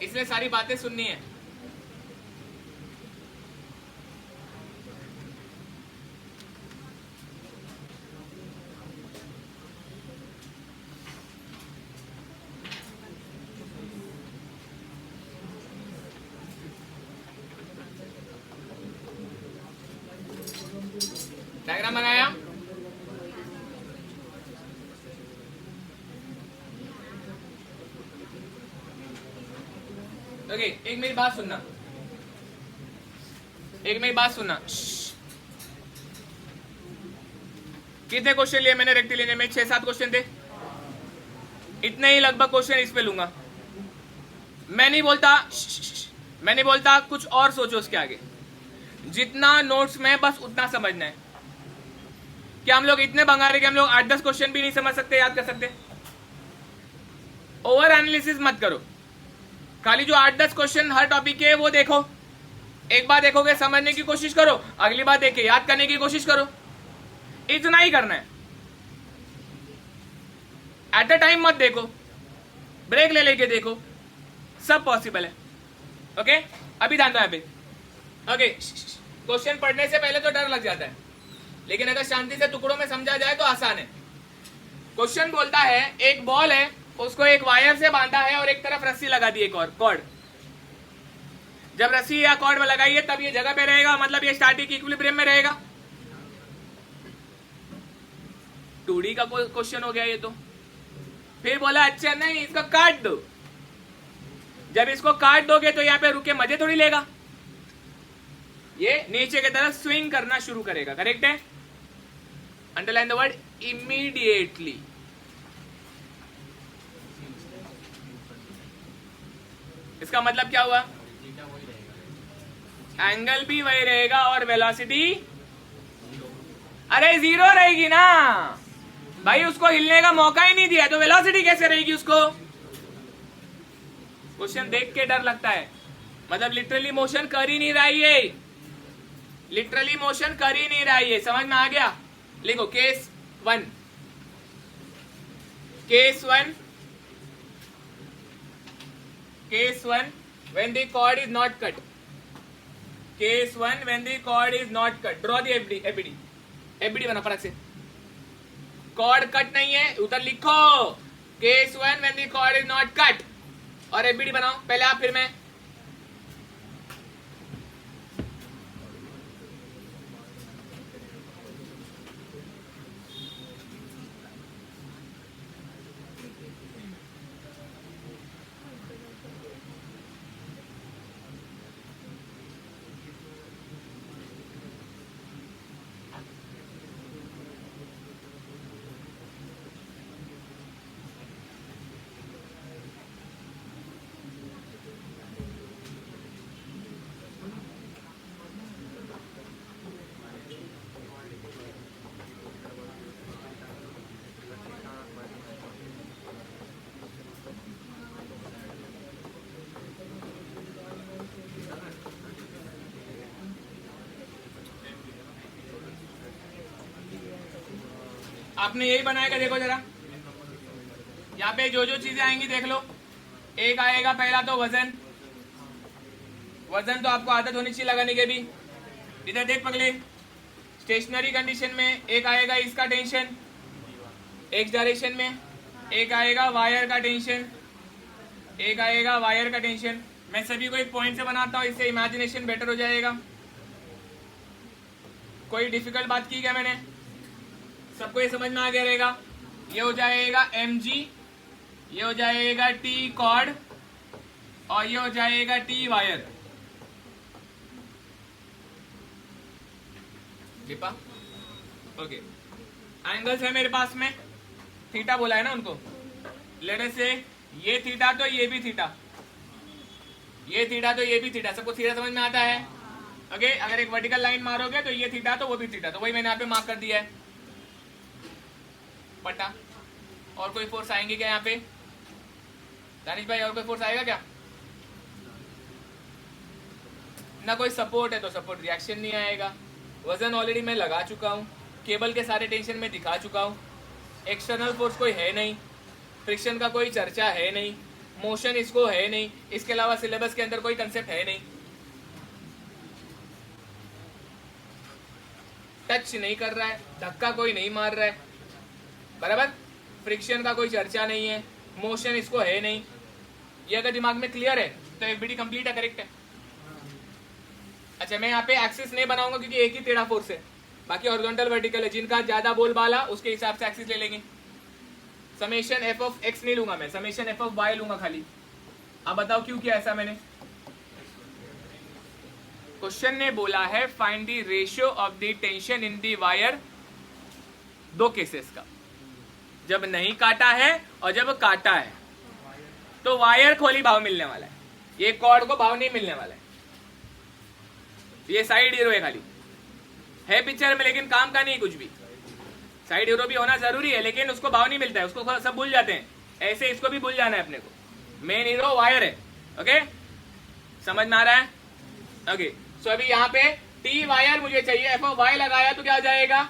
इसलिए सारी बातें सुननी है। डायग्राम बनाया? ओके, एक मेरी बात सुनना, एक मेरी बात सुनना। कितने क्वेश्चन लिए मैंने रेक्टिलिनियर में? 6-7 क्वेश्चन थे, इतने ही लगभग क्वेश्चन इस पे लूंगा। मैं नहीं बोलता कुछ और सोचो उसके आगे। जितना नोट्स में बस उतना समझना है। क्या हम लोग इतने बंगाली कि हम लोग 8-10 क्वेश्चन भी नहीं समझ सकते, याद कर सकते? ओवर एनालिसिस मत करो, खाली जो 8-10 क्वेश्चन हर टॉपिक के वो देखो। एक बार देखोगे, समझने की कोशिश करो, अगली बार देखे याद करने की कोशिश करो। इतना ही करना है। एट अ टाइम मत देखो, ब्रेक ले लेके देखो, सब पॉसिबल है। ओके, अभी ध्यान दो यहाँ पे। ओके, क्वेश्चन पढ़ने से पहले तो डर लग जाता है, लेकिन अगर शांति से टुकड़ों में समझा जाए तो आसान है। क्वेश्चन बोलता है एक बॉल है, उसको एक वायर से बांधा है और एक तरफ रस्सी लगा दी, एक और कॉर्ड। जब रस्सी या कॉर्ड में लगाइए तब ये जगह पे रहेगा, मतलब ये स्टैटिक इक्विलिब्रियम में रहेगा। 2D का क्वेश्चन हो गया ये तो। फिर बोला अच्छा नहीं, इसको काट दो। जब इसको काट दोगे तो यहाँ पे रुके मजे थोड़ी लेगा, ये नीचे की तरफ स्विंग करना शुरू करेगा। करेक्ट है? Underline the word immediately. इसका मतलब क्या हुआ? एंगल भी वही रहेगा और वेलोसिटी अरे 0 रहेगी ना भाई। उसको हिलने का मौका ही नहीं दिया तो वेलोसिटी कैसे रहेगी उसको? क्वेश्चन देख के डर लगता है, मतलब लिटरली मोशन कर ही नहीं रहा है ये, लिटरली मोशन कर ही नहीं रहा है ये। समझ में आ गया? लिखो case 1। Case 1 when the cord is not cut. Case 1 when the cord is not cut. Draw the FBD बना फटाक से। कॉर्ड कट नहीं है, उधर लिखो Case 1 when the cord is not cut और FBD बनाओ। पहले आप फिर मैं। आपने यही बनाएगा, देखो जरा यहाँ पे जो जो चीजें आएंगी देख लो। एक आएगा पहला तो वजन तो आपको आदत होनी चाहिए लगाने के भी। इधर देख पगले, स्टेशनरी कंडीशन में एक आएगा इसका टेंशन एक्स डायरेक्शन में, एक आएगा वायर का टेंशन, एक आएगा वायर का टेंशन। मैं सभी को एक पॉइंट से बनाता हूँ, इससे इमेजिनेशन बेटर हो जाएगा। कोई डिफिकल्ट बात की क्या मैंने? सबको ये समझ में आ गया रहेगा। ये हो जाएगा mg, ये हो जाएगा t कॉर्ड और ये हो जाएगा t wire. Deepa okay, angles है मेरे पास में, थीटा बोला है ना उनको। लेट से ये थीटा तो ये भी थीटा, ये थीटा तो ये भी थीटा, सबको थीटा समझ में आता है? ओके, अगर एक वर्टिकल लाइन मारोगे तो ये थीटा तो वो भी थीटा, तो वही मैंने यहाँ पे मार्क कर दिया है बटा। और कोई फोर्स आएंगे क्या यहाँ पे दानिश भाई? और कोई फोर्स आएगा क्या? ना कोई सपोर्ट है तो सपोर्ट रिएक्शन नहीं आएगा। वजन ऑलरेडी मैं लगा चुका हूँ, केबल के सारे टेंशन में दिखा चुका हूँ। एक्सटर्नल फोर्स कोई है नहीं, फ्रिक्शन का कोई चर्चा है नहीं, मोशन इसको है नहीं, इसके अलावा सिलेबस के अंदर कोई कंसेप्ट है नहीं। टच नहीं कर रहा है, धक्का कोई नहीं मार रहा है, बराबर। फ्रिक्शन का कोई चर्चा नहीं है, मोशन इसको है नहीं। ये अगर दिमाग में क्लियर है तो एफबीडी कंप्लीट है, करेक्ट है। अच्छा, मैं यहाँ पे एक्सिस नहीं बनाऊंगा क्योंकि एक ही टेढ़ा फोर्स है, बाकी हॉरिजॉन्टल वर्टिकल है, जिनका ज्यादा बोलबाला उसके हिसाब से एक्सिस ले लेंगे। समेशन एफ ऑफ एक्स नहीं लूंगा मैं, समेशन एफ ऑफ वाई लूंगा खाली। अब बताओ क्यों किया ऐसा मैंने? क्वेश्चन ने बोला है find the ratio of the tension in the wire, दो केसेस का, जब नहीं काटा है और जब काटा है। तो वायर को ही भाव मिलने वाला है, ये कॉर्ड को भाव नहीं मिलने वाला है। ये साइड हीरो है खाली, है पिक्चर में लेकिन काम का नहीं कुछ भी। साइड हीरो भी होना जरूरी है लेकिन उसको भाव नहीं मिलता है, उसको सब भूल जाते हैं। ऐसे इसको भी भूल जाना है अपने को। मेन हीरो वायर है। ओके, समझ में आ रहा है? ओके, सो अभी यहाँ पे टी वायर मुझे चाहिए, एफ ऑफ वाई लगाया तो क्या हो जाएगा?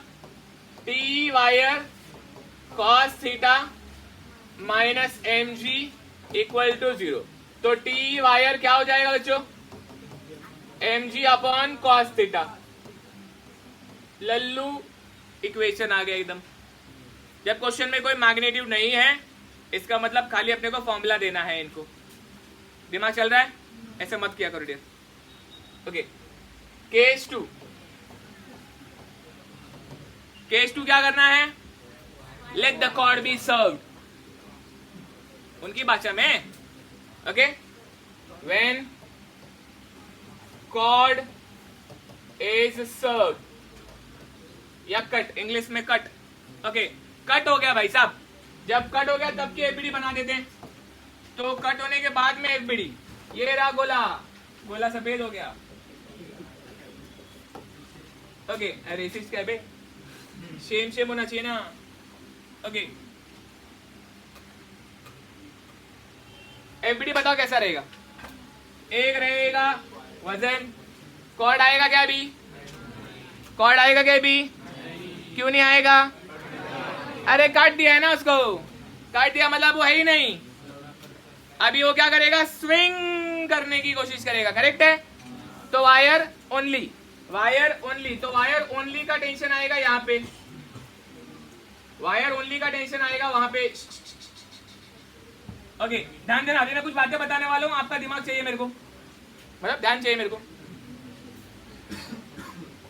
T wire cos theta minus M G equal to 0। तो टी वायर क्या हो जाएगा बच्चों? M G upon cos theta. लल्लू इक्वेशन आ गया एकदम। जब क्वेश्चन में कोई मैग्नीट्यूड नहीं है इसका मतलब खाली अपने को फॉर्मूला देना है। इनको दिमाग चल रहा है? ऐसे मत किया करो डियर। ओके, केस टू क्या करना है? Let the cord be served, उनकी भाषा में। Okay, when cord is served या कट, इंग्लिश में कट। ओके, कट हो गया भाई साहब। जब कट हो गया तब की एफबीडी बना देते हैं। तो कट होने के बाद में एफबीडी, ये रहा गोला, गोला सफेद हो गया। ओके, अरे रेसिस्ट क्या बे, शेम होना चाहिए ना। ओके, एफबीडी बताओ कैसा रहेगा? एक रहेगा वजन, कॉर्ड आएगा क्या अभी? कॉर्ड आएगा क्या अभी? क्यों नहीं आएगा? अरे काट दिया है ना उसको, काट दिया मतलब वो है ही नहीं। अभी वो क्या करेगा? स्विंग करने की कोशिश करेगा। करेक्ट है? तो वायर ओनली, वायर ओनली, तो वायर ओनली का टेंशन आएगा यहाँ पे, वायर ओनली का टेंशन आएगा वहां पे। ओके, ध्यान देना, अभी मैं कुछ बातें बताने वाला हूँ, आपका दिमाग चाहिए मेरे को, मतलब ध्यान चाहिए मेरे को।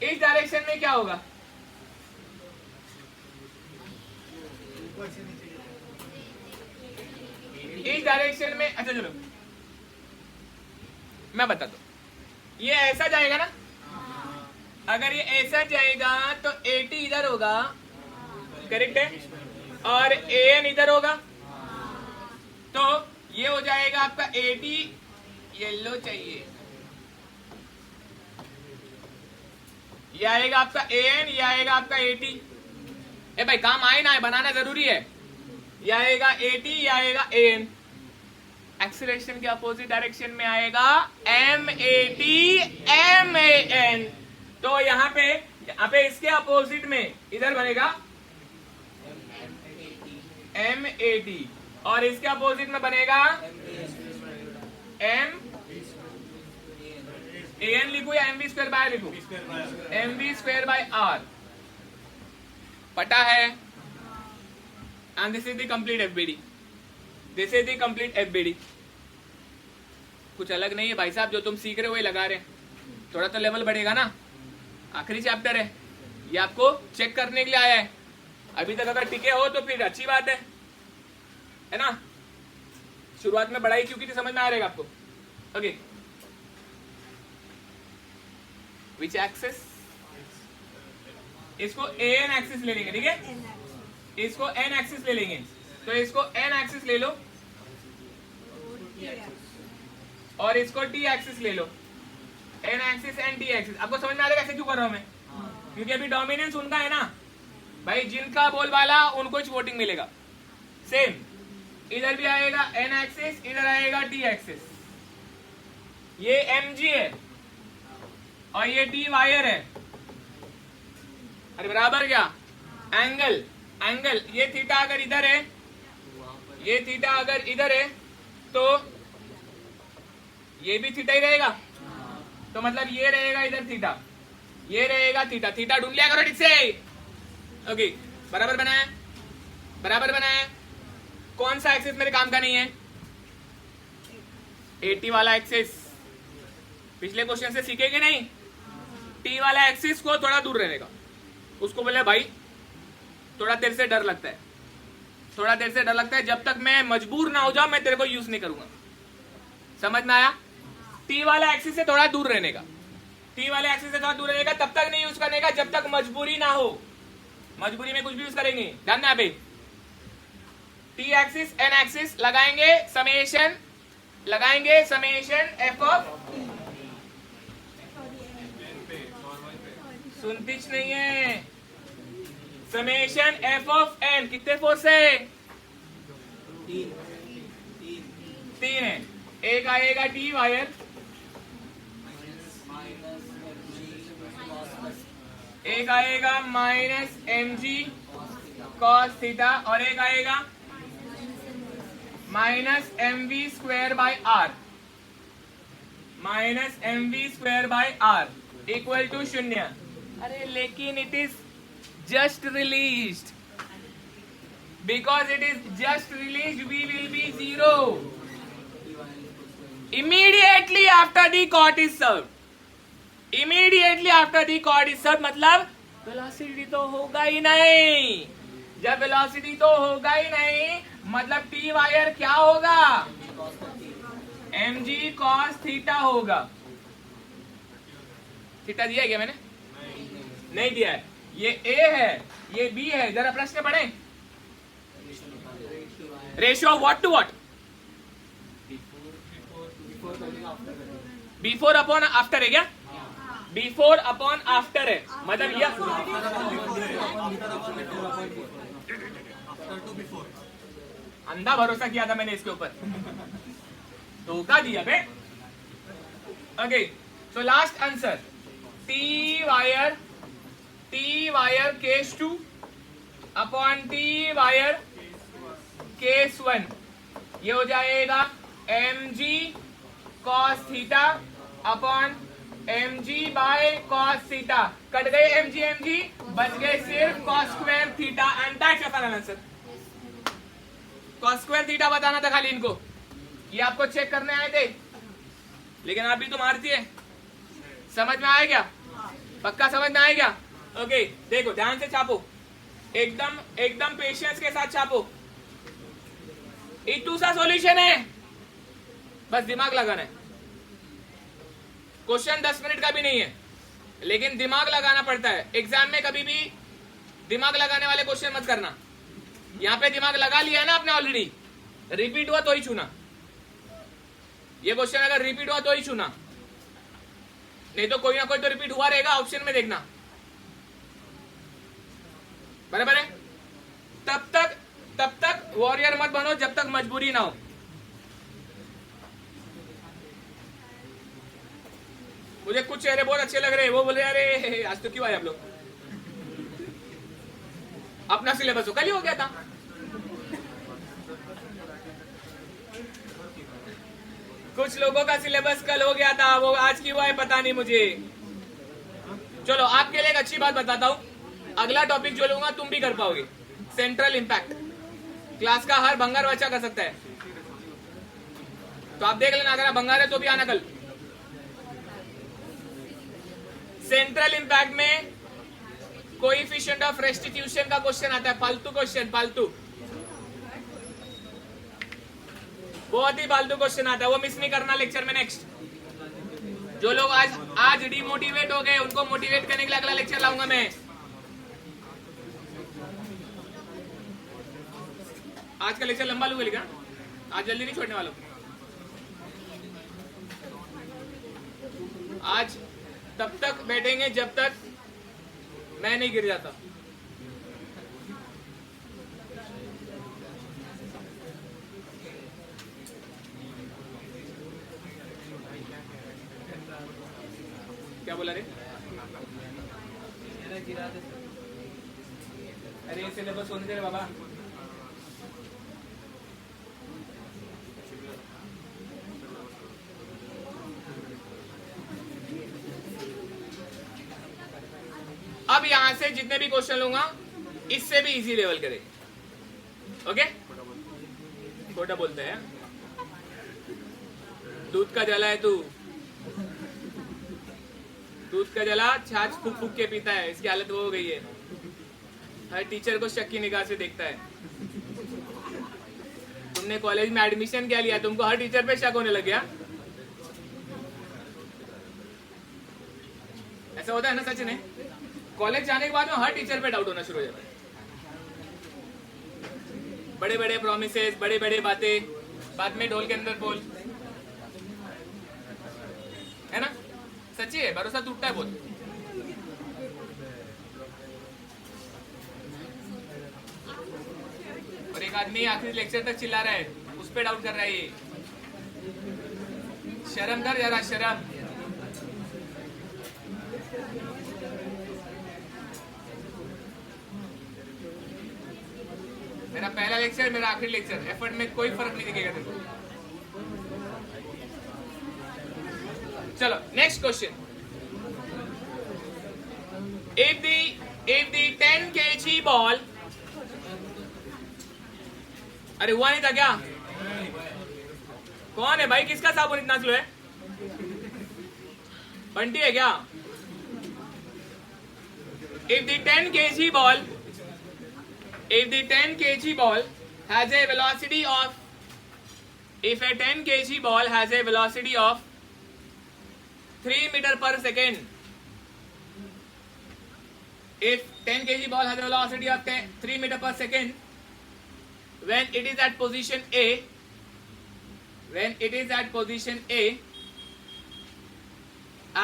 इस डायरेक्शन में क्या होगा? इस डायरेक्शन में, अच्छा चलो मैं बताता हूं। ये ऐसा जाएगा ना, अगर ये ऐसा जाएगा तो 80 इधर होगा, करेक्ट है, और एन इधर होगा। तो ये हो जाएगा आपका 80, येलो चाहिए, ये आएगा आपका एन, ये आएगा आपका 80। ए भाई काम आए ना है, बनाना जरूरी है। ये आएगा 80, ये आएगा एन। एक्सीलरेशन के अपोजिट डायरेक्शन में आएगा M80 MAN। तो यहाँ पे इसके अपोजिट में इधर बनेगा M80 और इसके अपोजिट में बनेगा M AN लिखू या MV स्क्वायर बाय लिखू? MV square by R। पता है? And this is the complete FBD, this is the complete FBD। कुछ अलग नहीं है भाई साहब, जो तुम सीख रहे हो वही लगा रहे हैं। थोड़ा तो लेवल बढ़ेगा ना, आखिरी चैप्टर है, ये आपको चेक करने के लिए आया है। अभी तक अगर टिके हो तो फिर अच्छी बात है ना। शुरुआत में बढ़ाई क्योंकि तो समझ में आ रहेगा आपको। Okay, which axis? इसको एन एक्सिस ले लेंगे, ठीक है, इसको एन एक्सिस ले लेंगे। तो इसको एन एक्सिस ले लो और इसको टी एक्सिस ले लो, N axis and T axis. आपको समझ में आ रहा है कैसे क्यों कर रहा हूं मैं? क्योंकि अभी डोमिनेंस उनका है ना भाई, जिनका बोलबाला उनको ही वोटिंग मिलेगा। सेम इधर भी आएगा एन एक्सिस, इधर आएगा टी एक्सिस। ये एम जी है और ये टी वायर है। अरे बराबर क्या? एंगल, एंगल ये थीटा अगर इधर है, ये थीटा अगर इधर है तो ये भी थीटा ही रहेगा। तो मतलब ये रहेगा इधर थीटा, ये रहेगा थीटा। थीटा ढूंढ लिया करो ठीक से। ओके, बराबर बनाया, बराबर बनाया। कौन सा एक्सिस मेरे काम का नहीं है? 80 वाला एक्सिस। पिछले क्वेश्चन से सीखेंगे नहीं? टी वाला एक्सिस को थोड़ा दूर रहने का, उसको बोले भाई थोड़ा देर से डर लगता है, थोड़ा देर से डर लगता है, जब तक मैं मजबूर ना हो जाऊं मैं तेरे को यूज नहीं करूंगा। समझ में आया? टी वाला एक्सिस से थोड़ा दूर रहने का, टी वाले एक्सिस से थोड़ा दूर रहने का, तब तक नहीं यूज करने का जब तक मजबूरी ना हो। मजबूरी में कुछ भी यूज करेंगे, ध्यान देना पे। टी एक्सिस एन एक्सिस लगाएंगे समेशन, लगाएंगे समेशन एफ ऑफ, सुनतीच नहीं है, समेशन एफ ऑफ एन, कितने फोर्स है? तीन है। एक आएगा टी वायर, एक आएगा minus M G cos theta, और एक आएगा minus M V square by R, minus M V square by R equal to 0। अरे लेकिन it is just released, because it is just released V will be 0 immediately after the chord is served, immediately after the chord is served, मतलब velocity तो होगा ही नहीं। जब velocity तो होगा ही नहीं मतलब टी वायर क्या होगा? एम जी कॉस थीटा होगा। थीटा दिया है क्या मैंने? नहीं दिया है। ये ए है, ये बी है, जरा प्रश्न पढ़े। Ratio of what to what? Before upon after है क्या? बिफोर अपॉन आफ्टर है, मतलब यह अंधा भरोसा किया था मैंने इसके ऊपर, धोखा दिया बे। Okay, so last answer T wire case 2 upon T wire case 1, ये हो जाएगा M G cos theta upon M G by cos theta. Cut गए एम जी, बच गए सिर्फ cos square theta, and that's your final answer. Cos square theta बताना था खाली इनको, ये आपको चेक करने आए थे, लेकिन आप भी तो मारती है। समझ में आया क्या? पक्का समझ में आया क्या? ओके, देखो ध्यान से छापो, एकदम पेशेंस के साथ छापो। इटू सा सॉल्यूशन है, बस दिमाग लगाना है। क्वेश्चन 10 मिनट का भी नहीं है, लेकिन दिमाग लगाना पड़ता है। एग्जाम में कभी भी दिमाग लगाने वाले क्वेश्चन मत करना। यहाँ पे दिमाग लगा लिया है ना आपने ऑलरेडी, रिपीट हुआ तो ही छूना। ये क्वेश्चन अगर रिपीट हुआ तो ही छूना, नहीं तो कोई ना कोई तो रिपीट हुआ रहेगा, ऑप्शन में देखना। बराबर है? तब तक वॉरियर मत बनो जब तक मजबूरी ना हो। मुझे कुछ चेहरे बहुत अच्छे लग रहे हैं, वो बोले अरे आज तो क्यों आए आप लोग? अपना सिलेबस कल ही हो गया था। कुछ लोगों का सिलेबस कल हो गया था, वो आज क्यों आए पता नहीं मुझे। चलो आपके लिए एक अच्छी बात बताता हूं, अगला टॉपिक जो लूंगा तुम भी कर पाओगे। सेंट्रल इंपैक्ट क्लास का हर भंगार बच्चा कर सकता है, तो आप देख लेना, अगर आप भंगार है तो भी आना कल। सेंट्रल इंपैक्ट में कोएफिशिएंट ऑफ रेस्टिट्यूशन का क्वेश्चन आता है, फालतू क्वेश्चन, फालतू, बहुत ही फालतू क्वेश्चन आता है, वो मिस नहीं करना लेक्चर में। नेक्स्ट जो लोग आज डिमोटिवेट हो गए उनको मोटिवेट करने के लिए अगला लेक्चर लाऊंगा मैं। आज का लेक्चर लंबा लूंगा, लेकिन आज जल्दी नहीं छोड़ने वाला। आज तब तक बैठेंगे जब तक मैं नहीं गिर जाता। क्या बोला रे? अरे सिलेबस होने दे रे बाबा। अब यहां से जितने भी क्वेश्चन लूंगा इससे भी इजी लेवल के देंगे। ओके, छोटा बोलते हैं, दूध का जला है तू, दूध का जला छाछ फूक फूक के पीता है, इसकी हालत वो हो गई है। हर टीचर को शक की निगाह से देखता है। तुमने कॉलेज में एडमिशन क्या लिया, तुमको हर टीचर पे शक होने लग गया। ऐसा होता है ना सचिन? कॉलेज जाने के बाद में हर टीचर पे डाउट होना शुरू हो जाता है। बड़े बड़े प्रोमिसेस, बड़े बड़े बातें, बाद में ढोल के अंदर बोल, है ना? सच्ची है, भरोसा टूटता है बहुत। और एक आदमी आखिरी लेक्चर तक चिल्ला रहा है, उस पे डाउट कर रहा है ये। शर्म कर जरा, शर्म। मेरा पहला लेक्चर, मेरा आखिरी लेक्चर, एफर्ट में कोई फर्क नहीं दिखेगा तेरे को। चलो next question. if the 10 kg ball, अरे हुआ नहीं था क्या? कौन है भाई, किसका साबुन इतना स्लो है? बंटी है क्या? if the 10 kg ball has a velocity of, if a 10 kg ball has a velocity of 3 meter per second, if 10 kg ball has a velocity of 3 meter per second, when it is at position A,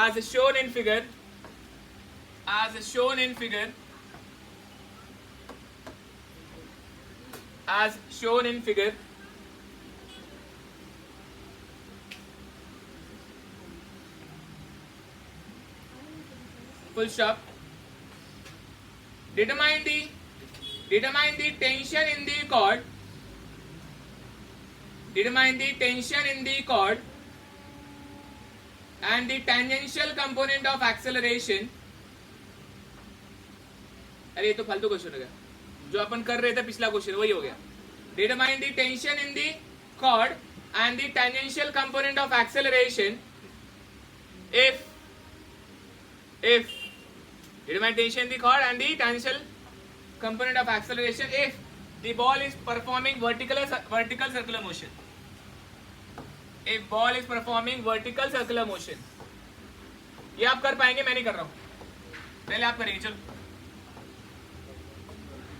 as shown in figure, full stop. Determine the tension in the cord. Determine the tension in the cord and the tangential component of acceleration. अरे ये तो फालतू question हो गया, जो अपन कर रहे थे पिछला क्वेश्चन वही हो गया। Determine the tension in the cord and the tangential component of acceleration if determine tension in the cord and the tangential component of acceleration if the ball is performing vertical circular motion. If ball is performing vertical circular motion. ये आप कर पाएंगे, मैं नहीं कर रहा हूं, पहले आप करेंगे। चलो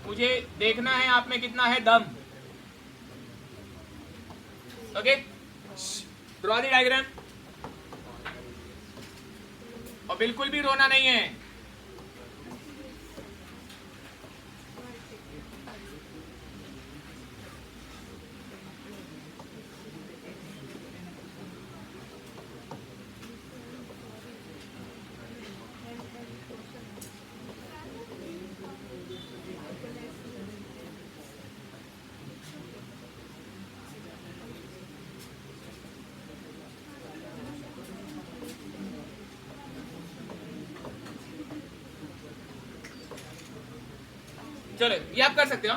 मुझे देखना है आप में कितना है दम। Okay, draw the diagram. और बिल्कुल भी रोना नहीं है। चलो ये आप कर सकते हो,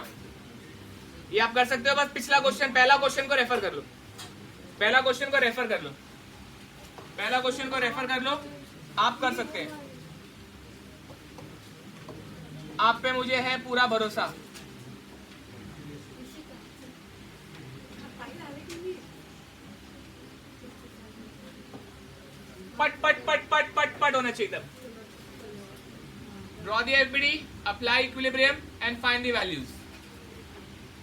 ये आप कर सकते हो। बस पिछला क्वेश्चन, पहला क्वेश्चन को रेफर कर लो, पहला क्वेश्चन को रेफर कर लो, पहला क्वेश्चन को रेफर कर लो। आप कर सकते हैं, आप पे मुझे है पूरा भरोसा। पट पट पट पट पट पट होना चाहिए तब। Draw the FBD, apply equilibrium and find the values.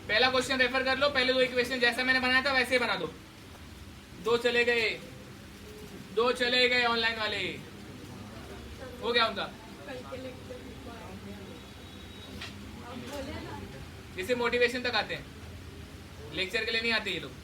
पहला क्वेश्चन रेफर कर लो, पहले दो इक्वेशन जैसा मैंने बनाया था वैसे ही बना दो। दो चले गए ऑनलाइन वाले, हो गया उनका। जिसे मोटिवेशन तक आते हैं, लेक्चर के लिए नहीं आते ये लोग।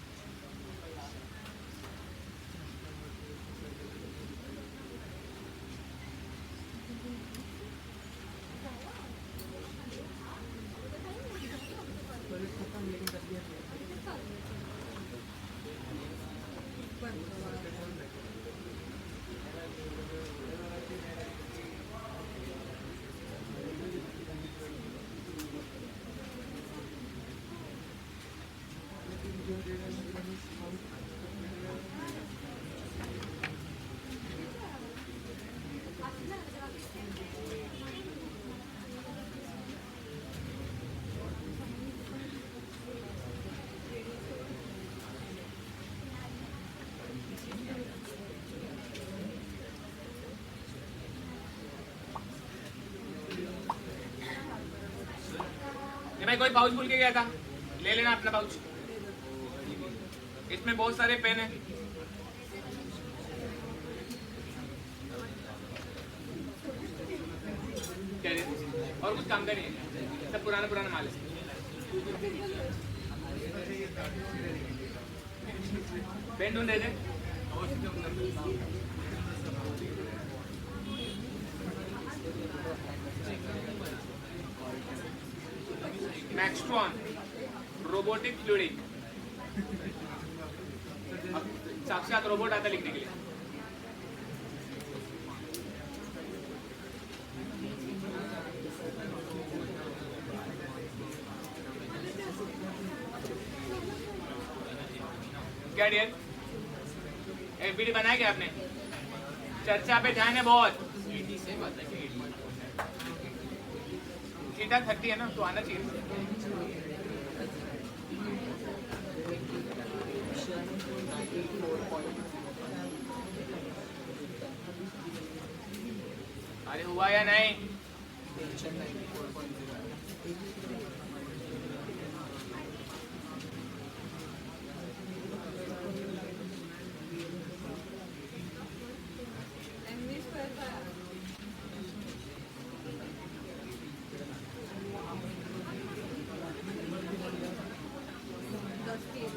ये भाई कोई पाउच भूल के गया था, ले लेना अपना पाउच, इसमें बहुत सारे पेन है। क्या रे? और कुछ काम का नहीं है, सब पुराना पुराना माल है। पेन ढूंढ रहे थे, मैक्सट्रॉन रोबोटिक फ्लूइडिक, साक्षात रोबोट आता लिखने के लिए। क्या डियर, एफबीडी बनाया क्या आपने? चर्चा पे ध्यान है बहुत। थीटा 30 है ना, तो आना चाहिए। अरे हुआ या नहीं? MV स्क्वायर का 10 kg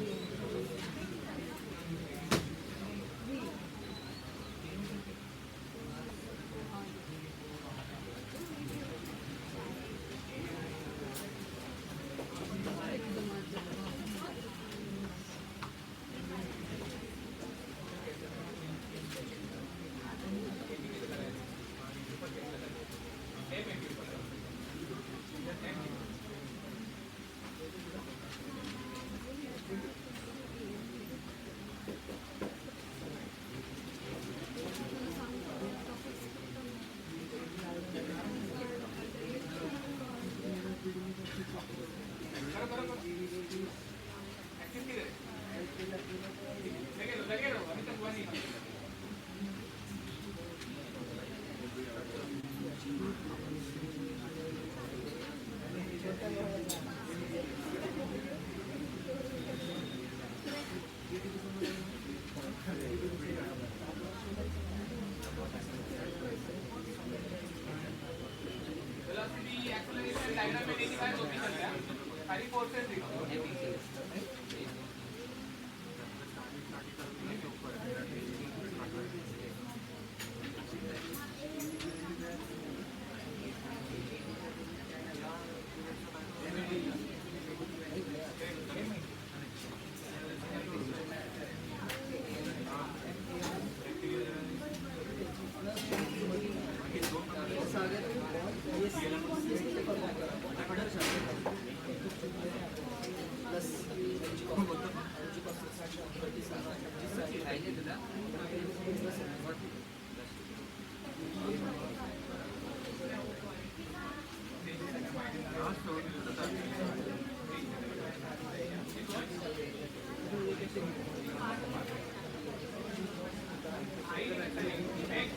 वेलोसिटी एक्सेलरेशन डायग्राम में देखिए भाई, वो भी चल रहा है, सारी फोर्सेस देखो।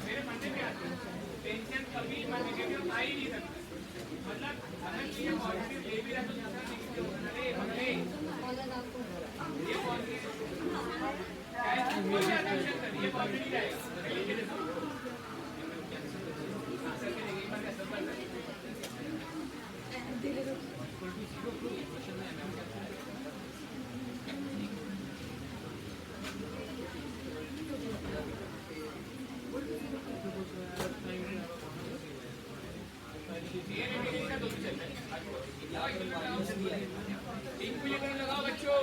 मेरे फंडे पे आते हैं, टेंशन कभी नेगेटिव आ ही नहीं सकता। मतलब अगर ये पॉजिटिव ले भी रहा तो दूसरा नेगेटिव अरे अरे ये पॉजिटिव कोई अटेंशन कर, ये पॉजिटिव जाएगा नेगेटिव आंसर के नेगेटिव पर असर पड़ता है। इक्विलिब्रियम लगाओ बच्चों,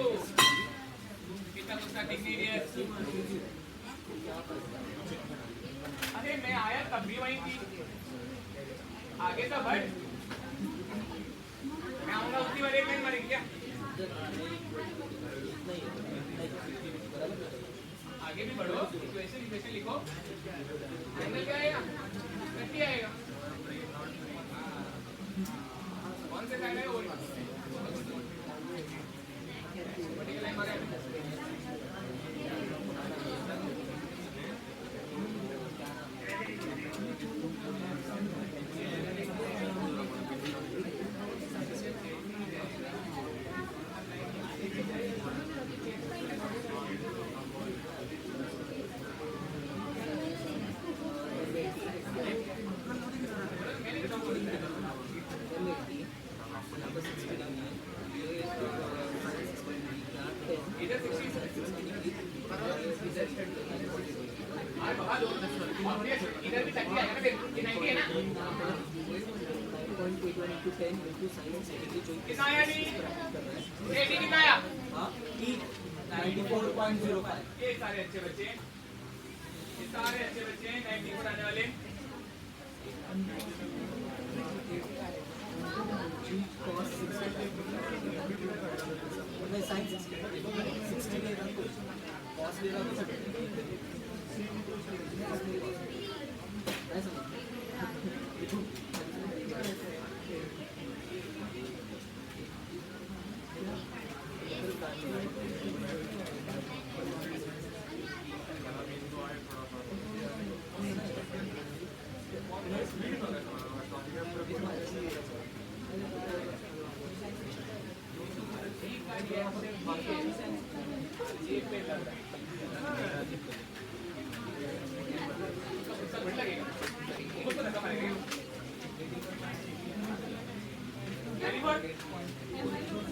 कितना गुस्सा डिग्रीरियस। अरे मैं आया तब भी वहीं थी, आगे तो बढ़, मैं आऊंगा उसी बार एक दिन मरेंगे क्या? आगे भी बढ़ो, इक्वेशन लिखो, एंगल क्या आएगा? 30 आएगा। कौन से साइड है वो? into 10 into sin secondary जो कितना आया डी? ए डी कितना आया? हाँ E 94.05 ये सारे अच्छे बच्चे हैं, ये सारे अच्छे बच्चे हैं 94 आने वाले। cos 60 नहीं sin 60 लेगा तो cos लेगा तो 70 नहीं समझ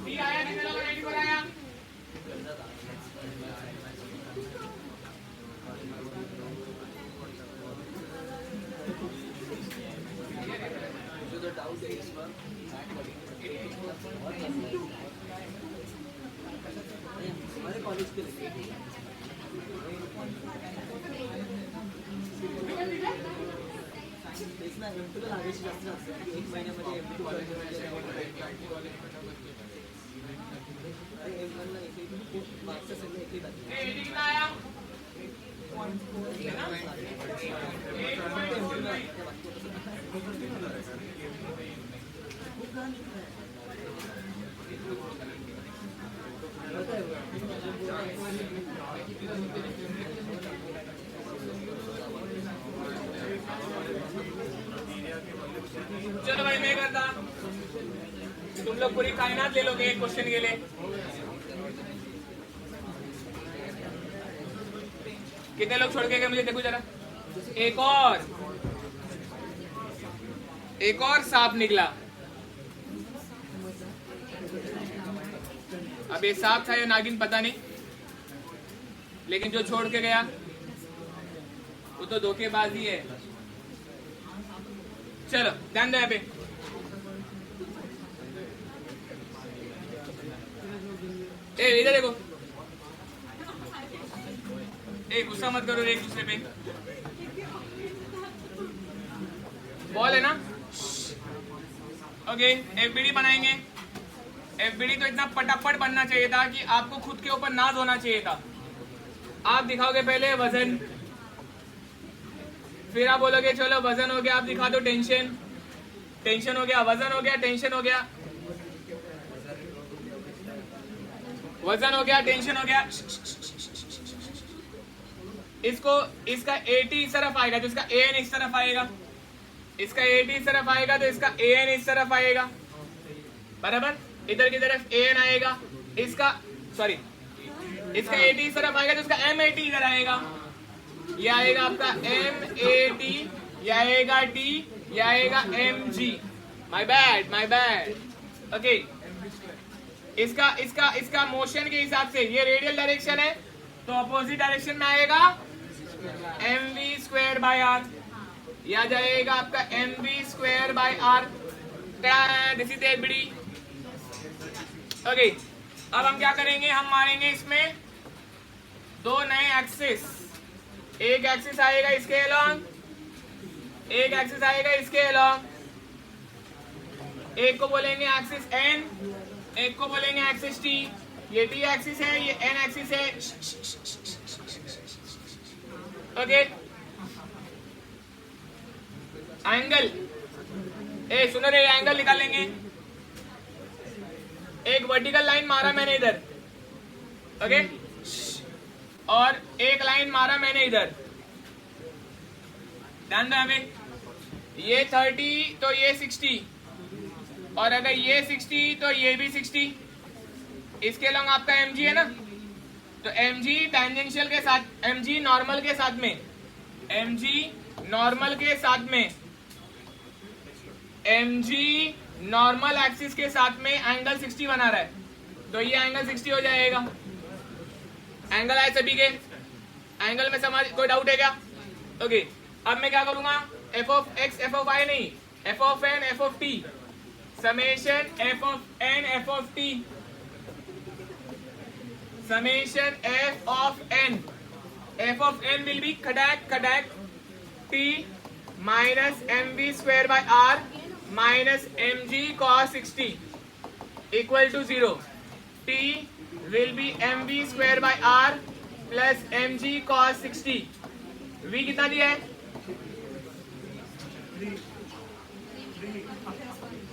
डी आया कितने लोगों ने 94 आया? जो तो डाउट है इस पर हमारे कॉलेज के लिए देखना एम2 ला आगे जास्त जास्त एक महिन्यामध्ये एम2 एम1 ला एक मागच्या सेमला एक टाकले ए डी कितना आया? चलो भाई मैं करता, तुम लोग पूरी कायनात ले लोगे एक क्वेश्चन के लिए। कितने लोग छोड़ के गए मुझे देखो जरा। एक और सांप निकला। अब ये सांप था या नागिन पता नहीं, लेकिन जो छोड़ के गया वो तो धोखेबाजी है। चलो ध्यान दो यहाँ पे। ए इधर देखो, ए गुस्सा मत करो एक दूसरे पे। बॉल है ना, ओके। एफबीडी बनाएंगे। एफबीडी तो इतना पटापट बनना चाहिए था कि आपको खुद के ऊपर नाज होना चाहिए था। आप दिखाओगे पहले वजन, फिर आप बोलोगे चलो वजन हो गया, आप दिखा दो टेंशन, टेंशन हो गया, वजन हो गया, टेंशन हो गया, वजन हो गया, टेंशन हो गया। इसको इसका 80 इस तरफ आएगा तो इसका एन इस तरफ आएगा, इसका 80 इस तरफ आएगा तो इसका एन इस तरफ आएगा, बराबर। इधर की तरफ एन आएगा, इसका सॉरी इसका 80 इस तरफ आएगा तो इसका M80 इधर आएगा। ये आएगा आपका M80, ये आएगा D, ये आएगा MG। My bad okay. इसका मोशन के हिसाब से ये रेडियल डायरेक्शन है तो अपोजिट डायरेक्शन में आएगा mv²/r, ये आ जाएगा आपका mv²/r। This is FBD. Okay, अब हम क्या करेंगे, हम मारेंगे इसमें दो नए एक्सिस। एक एक्सिस आएगा इसके अलोंग, एक एक्सिस आएगा इसके अलोंग। एक को बोलेंगे एक्सिस n, एक को बोलेंगे एक्सिस t। ये t एक्सिस है, ये n एक्सिस है। ओके, एंगल, ए सुनो रे, एंगल निकालेंगे। एक वर्टिकल लाइन मारा मैंने इधर, ओके, और एक लाइन मारा मैंने इधर। ध्यान दो हमें, ये 30 तो ये 60, और अगर ये 60 तो ये भी 60। इसके अलोंग आपका mg है ना, तो mg टेंजेंशियल के साथ, mg नॉर्मल के साथ में, mg नॉर्मल के साथ में, mg नॉर्मल एक्सिस के साथ में एंगल 60 बना रहा है, तो ये एंगल 60 हो जाएगा। एंगल आए सभी के, एंगल में समझ, कोई डाउट है क्या? ओके, अब मैं क्या करूंगा, f of x f of y नहीं, f of n f of t summation f of n f of t, summation f of n will be kadak t minus mv square by r minus mg cos 60 equal to 0. t will be mv square by r plus mg cos 60. v कितना दिया है?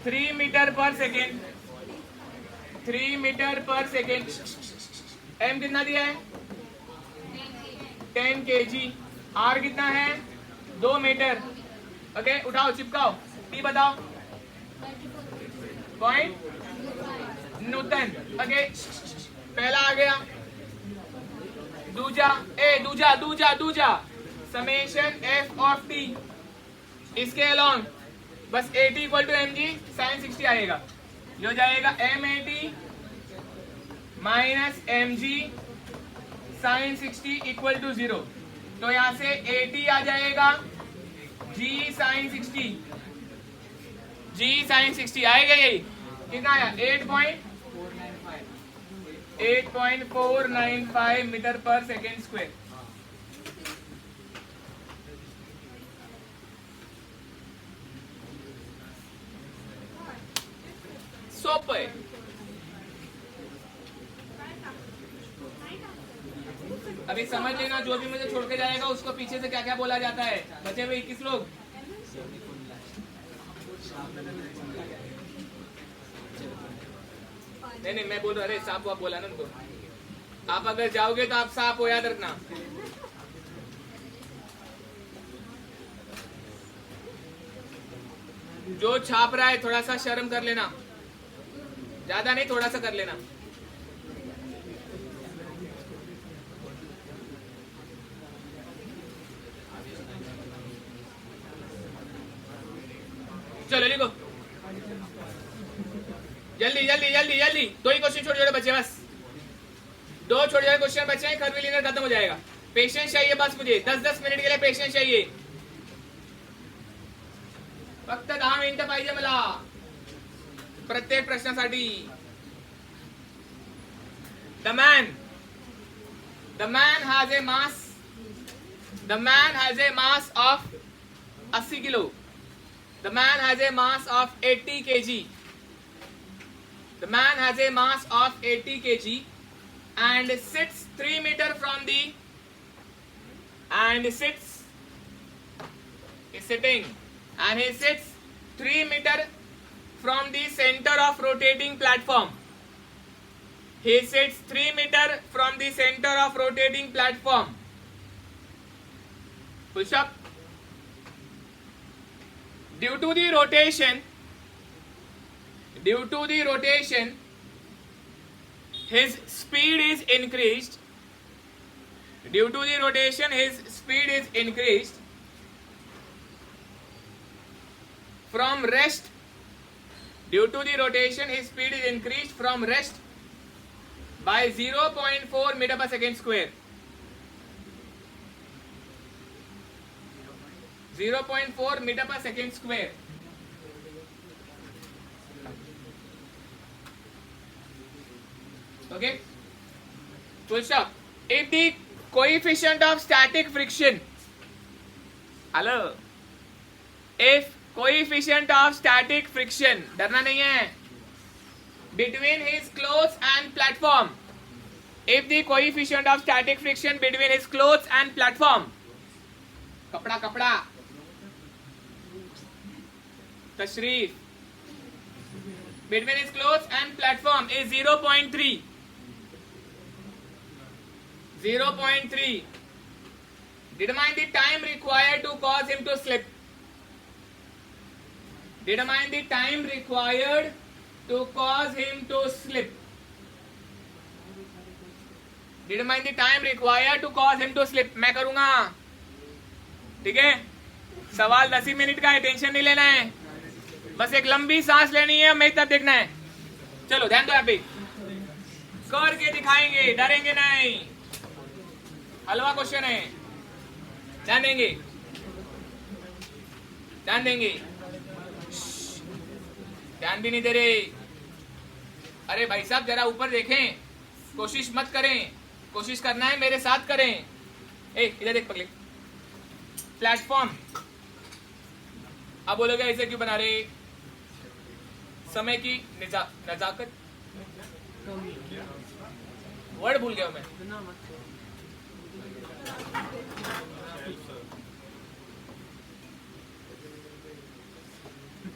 3 metre पर second, 3 metre पर second. m कितना दिया है? 10 kg. r कितना है? 2 मीटर. ओके, उठाओ चिपकाओ. t बताओ. Point newton. ओके, पहला आ गया. दूजा समेशन f ऑफ t इसके अलोंग बस at equal to mg sin 60 आएगा. ये हो जाएगा mat minus mg sin 60 equal to 0. तो यहां से at आ जाएगा g sin 60. g sin 60 आएगा. यही कितना आया? 8.495 मीटर पर सेकेंड स्क्वायर. सोप है. अभी समझ लेना, जो भी मुझे छोड़ के जाएगा उसको पीछे से क्या क्या बोला जाता है. बचे हुए 21 लोग. नहीं, मैं बोल रहा. अरे सांप आप बोला ना उनको. आप अगर जाओगे तो आप सांप हो, याद रखना. जो छाप रहा है थोड़ा सा शर्म कर लेना. ज्यादा नहीं, थोड़ा सा कर लेना. चलो लिखो जल्दी. 2 ही क्वेश्चन छोटे बचे, बस 2 छोटे क्वेश्चन बचे हैं. कर्वीलिनियर खत्म हो जाएगा. पेशेंस चाहिए बस मुझे. 10-10 मिनिट के लिए पेशेंस चाहिए. फक्त 10 मिनिटं पाहिजे मला प्रत्येक प्रश्नासाठी. The man has a mass of 80 kilo. The man has a mass of 80 kg. The man has a mass of 80 kg and sits 3 meter from the and sits is sitting and he sits 3 meter from the center of rotating platform. He sits 3 meter from the center of rotating platform. Push up. Due to the rotation, his speed is increased. Due to the rotation, his speed is increased from rest. Due to the rotation, his speed is increased from rest by 0.4 meter per second square. 0.4 meter per second square. Okay. Full stop. If the coefficient of static friction, hello, if coefficient of static friction, डरना नहीं है, between his clothes and platform, if the coefficient of static friction between his clothes and platform, कपड़ा तशरीफ, between his clothes and platform is 0.3. Determine the time required to cause him to slip. Determine the time required to cause him to slip. Determine the time required to cause him to slip. मैं करूंगा, ठीक है. सवाल 10 ही minute का है, tension नहीं लेना है. बस एक लंबी सांस लेनी है, मेरी तरफ देखना है. चलो ध्यान दो. यहाँ पे करके दिखाएंगे, डरेंगे नहीं. हलवा क्वेश्चन है, ध्यान देंगे. ध्यान भी नहीं दे रहे। अरे भाई साहब जरा ऊपर देखें, कोशिश मत करें, कोशिश करना है मेरे साथ करें। ए इधर देख पगले, प्लेटफॉर्म। अब बोलोगे ऐसे क्यों बना रहे? समय की नजाकत, वर्ड भूल गया मैं।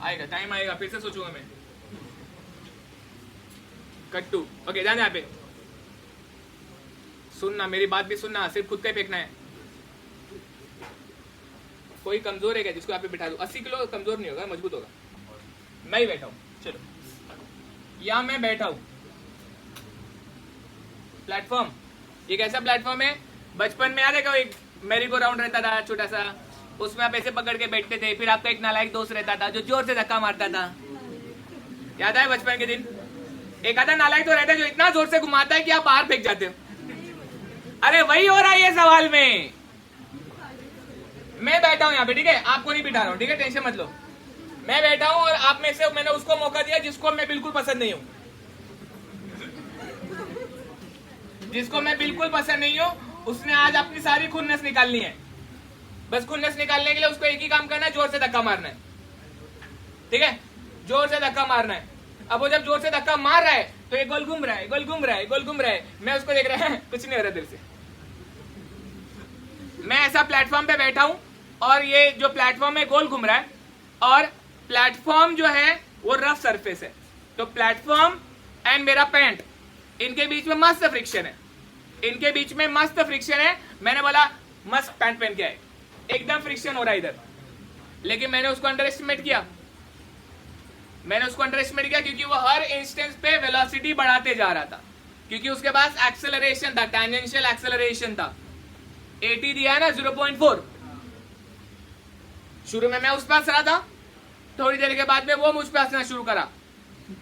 आएगा, टाइम आएगा, फिर से सोचूंगा मैं। कट्टू। ओके ध्यान यहाँ पे सुनना, मेरी बात भी सुनना, सिर्फ खुद का ही फेंकना है। कोई कमजोर है क्या जिसको यहाँ पे बिठा दो? 80 किलो कमजोर नहीं होगा, मजबूत होगा। मैं ही बैठा हूं, चलो या मैं बैठा हूं। प्लेटफॉर्म, ये कैसा प्लेटफॉर्म है? बचपन में याद है एक मेरी गो राउंड रहता था छोटा सा, उसमें आप ऐसे पकड़ के बैठते थे, फिर आपका एक नालायक दोस्त रहता था जो जोर से धक्का मारता था। याद है बचपन के दिन? एक आधा नालायक तो रहता है जो इतना जोर से घुमाता है कि आप बाहर फेंक जाते हो। अरे वही हो रहा है ये सवाल में। मैं बैठा हूं यहाँ पे, ठीक है, आपको नहीं बिठा रहा हूँ, ठीक है, टेंशन मत लो। मैं बैठा हूं और आप में से मैंने उसको मौका दिया जिसको मैं बिल्कुल पसंद नहीं हूं, जिसको मैं बिल्कुल पसंद नहीं हूं, उसने आज अपनी सारी खुन्नस निकालनी है। बस खुन्नस निकालने के लिए उसको एक ही काम करना है, जोर से धक्का मारना है, ठीक है, जोर से धक्का मारना है। अब वो जब जोर से धक्का मार रहा है तो ये गोल घूम रहा है, गोल घूम रहा है, गोल घूम रहा है, मैं उसको देख रहा है, कुछ नहीं हो रहा दिल से। मैं ऐसा प्लेटफॉर्म पे बैठा हूं और ये जो प्लेटफॉर्म है गोल घूम रहा है, और प्लेटफॉर्म जो है वो रफ सरफेस है। तो प्लेटफॉर्म एंड मेरा पैंट, इनके बीच में मस्त फ्रिक्शन है, इनके बीच में मस्त फ्रिक्शन है। मैंने बोला मस्त पैंट पहन के आए, एकदम फ्रिक्शन हो रहा है इधर, लेकिन मैंने उसको अंडर एस्टिमेट किया। मैंने उसको अंडर एस्टिमेट किया क्योंकि वो हर इंस्टेंस पे वेलोसिटी बढ़ाते जा रहा था, क्योंकि उसके पास एक्सेलरेशन था, टेंजेंशियल एक्सेलरेशन था। 80 दिया है ना, 0.4। शुरू में मैं उस पर हंस रहा था, थोड़ी देर के बाद में वो मुझ पे हंसना शुरू करा।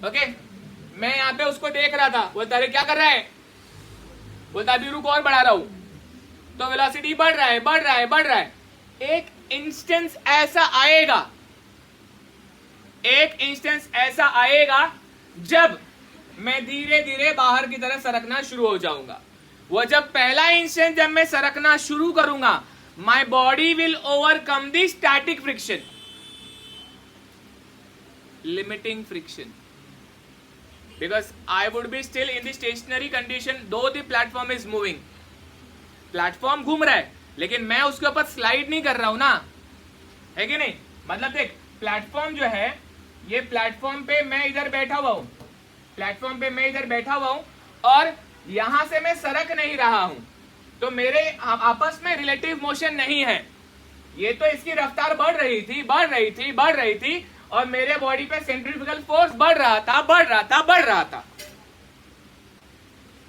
ओके, मैं यहाँ पे उसको देख रहा था, बोलता अरे क्या कर रहा है, बोलता अभी रुक और बढ़ा रहा हूं। तो वेलोसिटी बढ़ रहा है, बढ़ रहा है, बढ़ रहा है। एक इंस्टेंस ऐसा आएगा, एक इंस्टेंस ऐसा आएगा जब मैं धीरे धीरे बाहर की तरफ सरकना शुरू हो जाऊंगा। वो जब पहला इंस्टेंस जब मैं सरकना शुरू करूंगा, my body will overcome the static friction, limiting friction, because I would be still in the stationary condition though the platform is moving. Platform घूम रहा है लेकिन मैं उसके ऊपर स्लाइड नहीं कर रहा हूं ना, है कि नहीं? मतलब देख, प्लेटफॉर्म जो है, ये प्लेटफॉर्म पे मैं इधर बैठा हुआ हूं, प्लेटफॉर्म पे मैं इधर बैठा हुआ हूं और यहां से मैं सरक नहीं रहा हूं, तो मेरे आपस में रिलेटिव मोशन नहीं है। ये तो इसकी रफ्तार बढ़ रही थी, बढ़ रही थी, बढ़ रही थी, और मेरे बॉडी पे सेंट्रीफ्यूगल फोर्स बढ़ रहा था, बढ़ रहा था, बढ़ रहा था।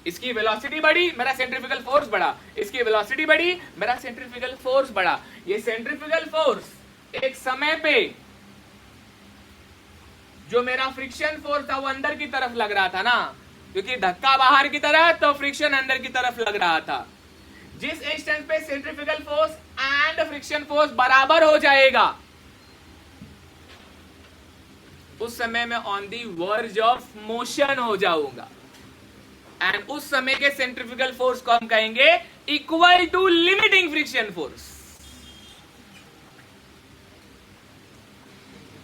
इसकी वेलोसिटी बढ़ी, मेरा सेंट्रीफ्यूगल फोर्स बढ़ा, इसकी वेलोसिटी बढ़ी, मेरा सेंट्रीफ्यूगल फोर्स बढ़ा। ये सेंट्रीफ्यूगल फोर्स एक समय पे जो मेरा फ्रिक्शन फोर्स था वो अंदर की तरफ लग रहा था ना, क्योंकि धक्का बाहर की तरफ तो फ्रिक्शन अंदर की तरफ लग रहा था। जिस इंस्टेंट पे centrifugal force and friction force बराबर हो जाएगा, उस समय मैं on the verge of motion हो जाऊंगा, एंड उस समय के सेंट्रीफ्यूगल फोर्स को हम कहेंगे equal to limiting friction force.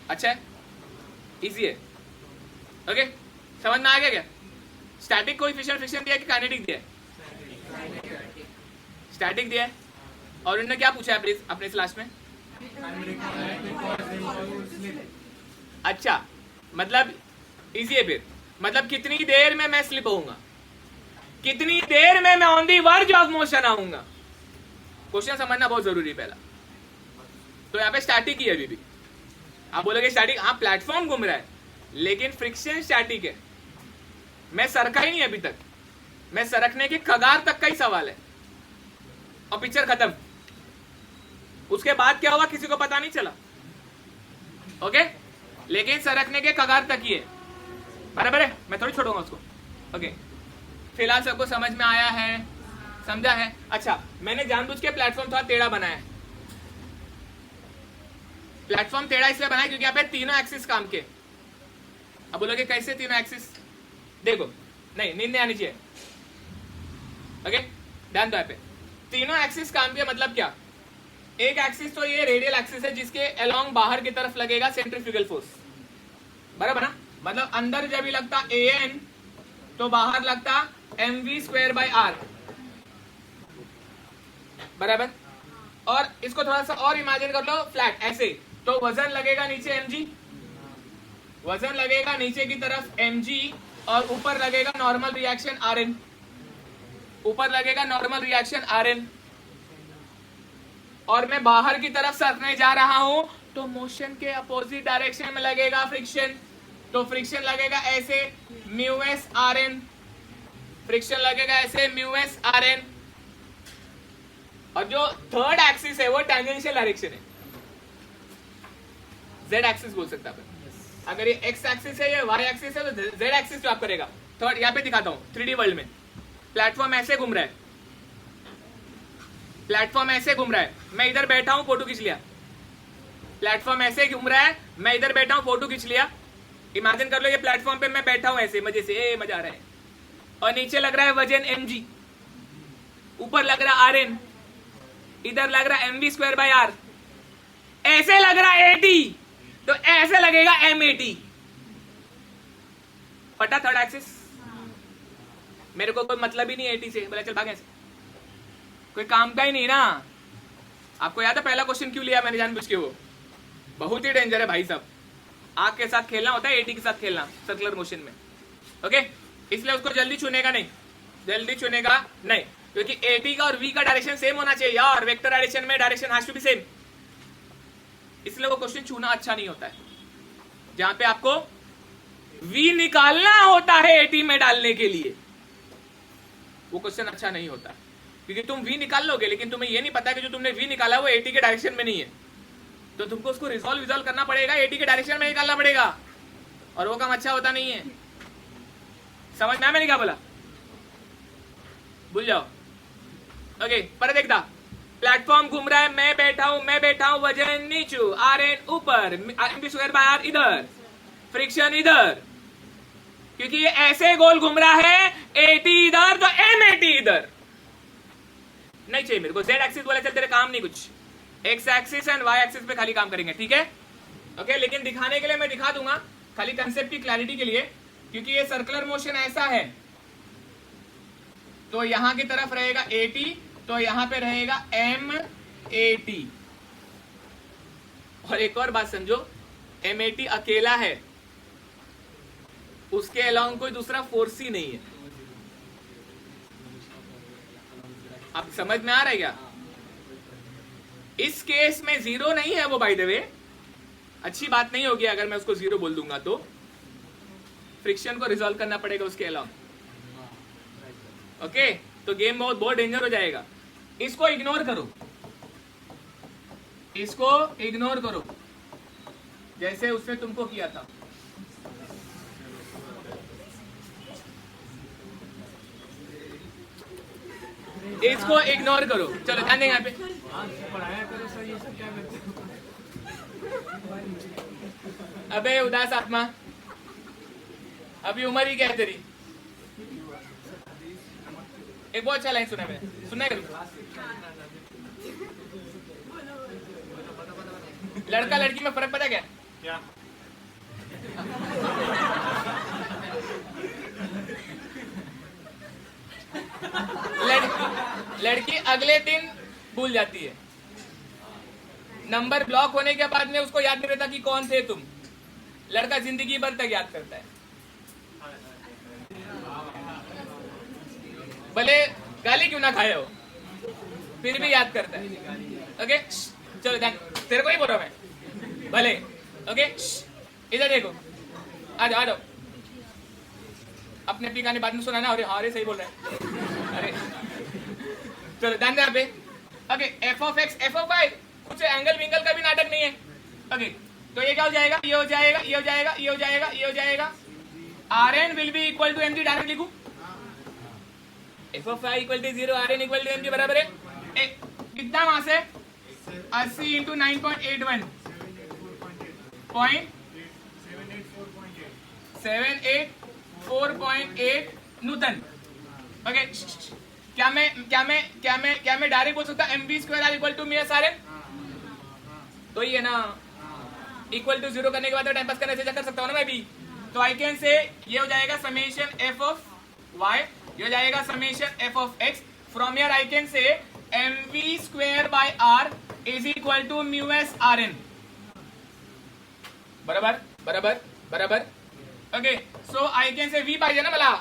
अच्छा है, इजी है, ओके, समझ में आ गया क्या? स्टैटिक कोएफिशिएंट फ्रिक्शन दिया कि काइनेटिक दिया? स्टैटिक दिया है। और उन्होंने क्या पूछा है अपने क्लास में? अच्छा, मतलब इजी है फिर, मतलब कितनी देर में मैं स्लिप होऊंगा, कितनी देर में मैं on the verge of motion आऊंगा। क्वेश्चन समझना बहुत जरूरी है पहला। तो यहाँ पे स्टैटिक ही है अभी भी। आप बोलोगे स्टैटिक, हाँ प्लेटफॉर्म घूम रहा है लेकिन फ्रिक्शन स्टैटिक है, मैं सरका ही नहीं अभी तक, मैं सरकने के कगार तक का ही सवाल है और पिक्चर खत्म। उसके बाद क्या हुआ किसी को पता नहीं चला, ओके, लेकिन सरकने के कगार तक ही है, बराबर है, मैं थोड़ी छोड़ूंगा उसको। ओके, फिलहाल सबको समझ में आया है, समझा है? अच्छा, मैंने जानबूझ के प्लेटफॉर्म थोड़ा टेढ़ा बनाया है। प्लेटफॉर्म टेढ़ा इसलिए बनाया क्योंकि यहाँ पे तीनों एक्सिस काम के, अब बोलोगे कैसे तीनों एक्सिस? देखो, नहीं नींद नहीं आनी चाहिए। ओके, ध्यान दो यहाँ पे। तीनों एक्सिस काम के मतलब क्या? एक एक्सिस तो ये रेडियल एक्सिस है जिसके अलोंग बाहर की तरफ लगेगा सेंट्रीफ्यूगल फोर्स, बराबर ना? मतलब अंदर जब भी लगता an तो बाहर लगता mv²/r, बराबर। और इसको थोड़ा सा और इमेजिन कर लो फ्लैट ऐसे, तो वजन लगेगा नीचे mg, वजन लगेगा नीचे की तरफ mg, और ऊपर लगेगा नॉर्मल रिएक्शन rn, ऊपर लगेगा नॉर्मल रिएक्शन rn, और मैं बाहर की तरफ सरकने जा रहा हूं तो मोशन के अपोजिट डायरेक्शन में लगेगा फ्रिक्शन, तो फ्रिक्शन लगेगा ऐसे μs rn, फ्रिक्शन लगेगा ऐसे μs rn। और जो थर्ड एक्सिस है वो टेंजेंशियल डायरेक्शन है, z एक्सिस बोल सकता है। अगर ये x एक्सिस है, ये y एक्सिस है, तो z एक्सिस जो आप करेगा थर्ड। यहाँ पे दिखाता हूँ 3D वर्ल्ड में प्लेटफॉर्म ऐसे घूम रहा है, प्लेटफॉर्म ऐसे घूम रहा है, मैं इधर बैठा हूं फोटो खींच लिया, प्लेटफॉर्म ऐसे घूम रहा है, मैं इधर बैठा हूं फोटो खींच लिया। इमेजिन कर लो ये प्लेटफॉर्म पे मैं बैठा हूं ऐसे मजे से, मजा आ रहा है, और नीचे लग रहा है वजन mg, ऊपर लग रहा है rn, इधर लग रहा है mv²/r, ऐसे लग रहा है at, तो ऐसे लगेगा mat। पता थर्ड एक्सिस? मेरे को कोई मतलब ही नहीं at से, बोला चल भाग ऐसे, कोई काम का ही नहीं ना। आपको याद है पहला क्वेश्चन क्यों लिया मैंने जानबूझ के? वो बहुत ही डेंजर है भाई साहब, आग के साथ खेलना होता है, एटी के साथ खेलना सर्कुलर मोशन में। ओके, इसलिए उसको जल्दी चुनेगा नहीं, जल्दी चुनेगा नहीं, क्योंकि एटी का और वी का डायरेक्शन सेम होना चाहिए यार, वेक्टर डायरेक्शन में direction has to be same, इसलिए वो क्वेश्चन चुना अच्छा नहीं होता है। जहां पे आपको वी निकालना होता है एटी में डालने के लिए, वो क्वेश्चन अच्छा नहीं होता, क्योंकि तुम वी निकाल लोगे लेकिन तुम्हें ये नहीं पता कि जो तुमने वी निकाला वो एटी के डायरेक्शन में नहीं है, तो तुमको उसको रिजॉल्व करना पड़ेगा, एटी के डायरेक्शन में निकालना पड़ेगा, और वो काम अच्छा होता नहीं है। समझ में मैंने क्या बोला? भूल जाओ। ओके, पर देखता प्लेटफॉर्म घूम रहा है, मैं बैठा हूं, वजन नीचू, rn ऊपर, mv²/r इधर, फ्रिक्शन इधर, क्योंकि ये ऐसे गोल घूम रहा है, at इधर तो mat इधर नहीं चाहिए मेरे को। z एक्सिस बोले चल तेरे काम नहीं कुछ, x axis and y axis पे खाली काम करेंगे, ठीक है? ओके, लेकिन दिखाने के लिए मैं दिखा दूंगा, खाली कंसेप्ट की क्लैरिटी के लिए, क्योंकि ये सर्कुलर मोशन ऐसा है, तो यहां की तरफ रहेगा at, तो यहां पे रहेगा mat। और एक और बात समझो, mat अकेला है, उसके अलावा कोई दूसरा फोर्स ही नहीं है। आप समझ में आ रहा है क्या? इस केस में जीरो नहीं है वो, बाय द वे अच्छी बात नहीं होगी अगर मैं उसको जीरो बोल दूंगा, तो फ्रिक्शन को रिजॉल्व करना पड़ेगा उसके अलावा। ओके, तो गेम बहुत डेंजर हो जाएगा। इसको इग्नोर करो, इसको इग्नोर करो, जैसे उसने तुमको किया था। इसको इग्नोर करो, चलो ध्यान दें यहाँ पे। पढ़ाया करो सर, ये सब क्या करते हो? अबे उदास आत्मा, अभी उम्र ही क्या है तेरी? एक बहुत अच्छा लाइन सुना मैंने, सुनना है? लड़का लड़की में फर्क पता क्या? क्या? लड़की अगले दिन भूल जाती है, नंबर ब्लॉक होने के बाद में उसको याद नहीं रहता कि कौन थे तुम। लड़का जिंदगी भर तक याद करता है, भले गाली क्यों ना खाए हो, फिर भी याद करता है। ओके, चलो ध्यान, तेरे को ही बोल रहा मैं, भले। ओके, इधर देखो, आ जाओ आ जाओ, अपने अपनी कहानी बाद में सुनाना। अरे हाँ, अरे सही बोल रहा है, अरे चलो ध्यान दे यहाँ पे। Okay, F of X F of Y, कुछ एंगल विंगल का भी नाटक नहीं है। ओके, तो ये क्या हो जाएगा? ये हो जाएगा, ये हो जाएगा, ये हो जाएगा, ये हो जाएगा। R N will be equal to M G, direct लिखू, F of Y equal to 0, R N equal to M G, बराबर है कितना वहां से 80 इंटू 9.81 784.8 784.8 न्यूटन। ओके, क्या मैं डायरेक्ट बोल सकता mv square R equal to mu R N? तो ये ना इक्वल टू 0 करने के बाद टाइम पास करने से कर सकता हूँ ना मैं भी। तो आई कैन से ये हो जाएगा समेशन एफ ऑफ वाई, ये हो जाएगा summation F of X. From here I can say mv square by r is equal to mu S R N. बराबर बराबर बराबर। Okay, so I can say v पाहिजे ना मला,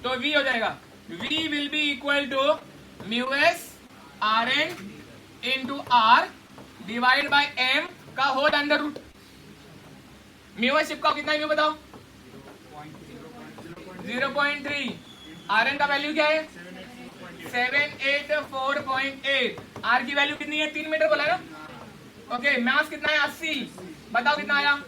तो v हो जाएगा v will be equal to mu S R N into R divide by m का whole under root. Mu S चिपकाओ, कितना है म्यू बताओ? 0.3। आर एन का वैल्यू क्या है? 784.8। आर की वैल्यू कितनी है? 3 मीटर बोला ना। ओके, मास कितना है? 80। बताओ कितना आया?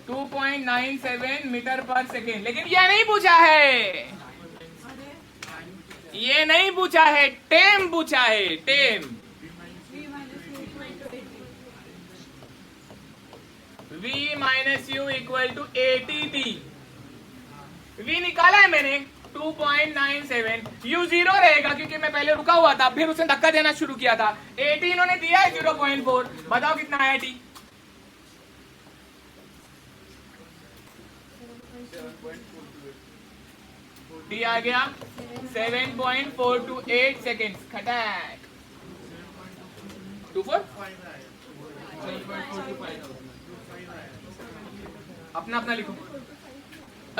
2.97 मीटर पर सेकेंड। लेकिन ये नहीं पूछा है, ये नहीं पूछा है, टेम पूछा है, time. v minus U equal to 80t। v निकाला है मैंने 2.97, u 0 रहेगा क्योंकि मैं पहले रुका हुआ था, फिर उसने धक्का देना शुरू किया था। 80 इन्होंने दिया है 0.4। बताओ कितना आया t? t आ गया 7.428 सेकेंड। खटाक 24 अपना अपना लिखो।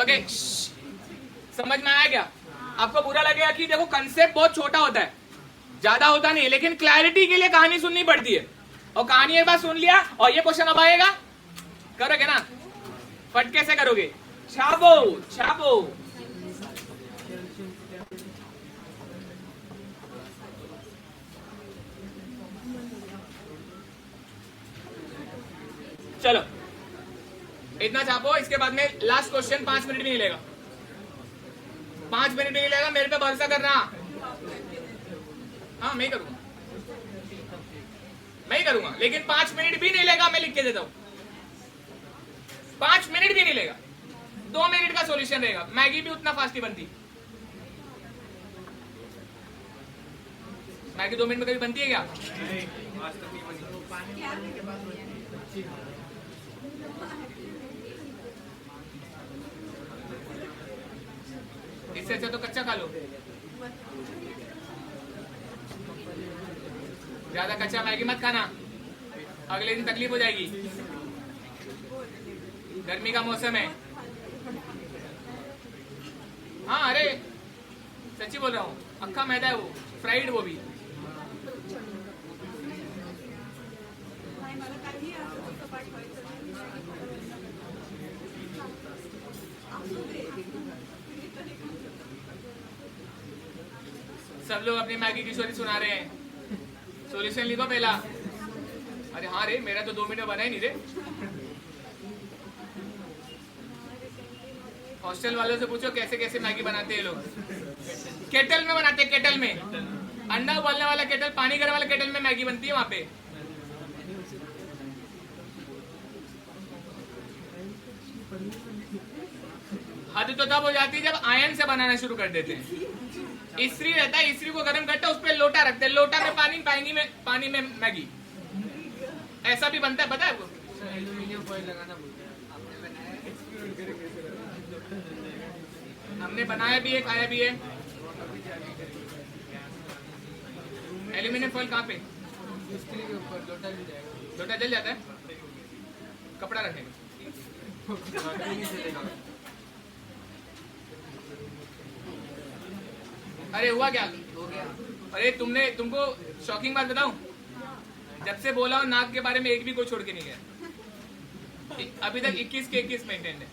ओके, समझ में आया क्या? आपको बुरा लगेगा कि देखो कंसेप्ट बहुत छोटा होता है, ज्यादा होता नहीं है, लेकिन क्लैरिटी के लिए कहानी सुननी पड़ती है। और कहानी एक बार सुन लिया और ये क्वेश्चन अब आएगा, करोगे ना? फटके से करोगे। छापो छापो। चलो इतना छापो। इसके बाद में लास्ट क्वेश्चन 5 मिनट भी नहीं लेगा, 5 मिनट भी नहीं लेगा, मेरे पे भरोसा करना। हाँ मैं ही करूंगा, मैं ही करूंगा, लेकिन 5 मिनट भी नहीं लेगा, मैं लिख के देता हूं। 5 मिनट भी नहीं लेगा, 2 मिनट का सॉल्यूशन रहेगा। मैगी भी उतना फास्ट ही बनती। मैगी 2 मिनट में कभी बनती है क्या? इससे अच्छा तो कच्चा खा लो। ज्यादा कच्चा मैगी मत खाना, अगले दिन तकलीफ हो जाएगी। गर्मी का मौसम है। हाँ अरे सच्ची बोल रहा हूँ, अक्का मैदा है वो, फ्राइड वो भी। सब लोग अपनी मैगी की स्टोरी सुना रहे हैं, सॉल्यूशन लिखो पहला। अरे हाँ रे, मेरा तो 2 मिनट बना ही नहीं रे। हॉस्टल वालों से पूछो कैसे कैसे मैगी बनाते हैं लोग। केटल में बनाते हैं, केटल में। अंडा उबालने वाला केटल, पानी गर्म वाला केटल में मैगी बनती है वहां पे। हद तो तब हो जाती है जब आयन से बनाना शुरू कर देते हैं। इस्त्री रहता है, इस्त्री को गर्म करते हैं, उस पर लोटा रखते हैं, लोटा में पानी, पानी में मैगी। ऐसा भी बनता है, पता है आपको? एल्यूमिनियम फॉइल लगाना बोलते हैं। हमने बनाया भी है, खाया भी है। एल्यूमिनियम फॉइल कहाँ पे? इस्त्री के ऊपर लोटा जल जाएगा। लोटा जल जाता है, कपड़ा रखेंगे। अरे हुआ क्या? हो गया। अरे तुमको शॉकिंग बात बताऊं, जब से बोला हूं नाक के बारे में एक भी कोई छोड़ के नहीं गया। अभी तक 21 के 21 मेंटेन है।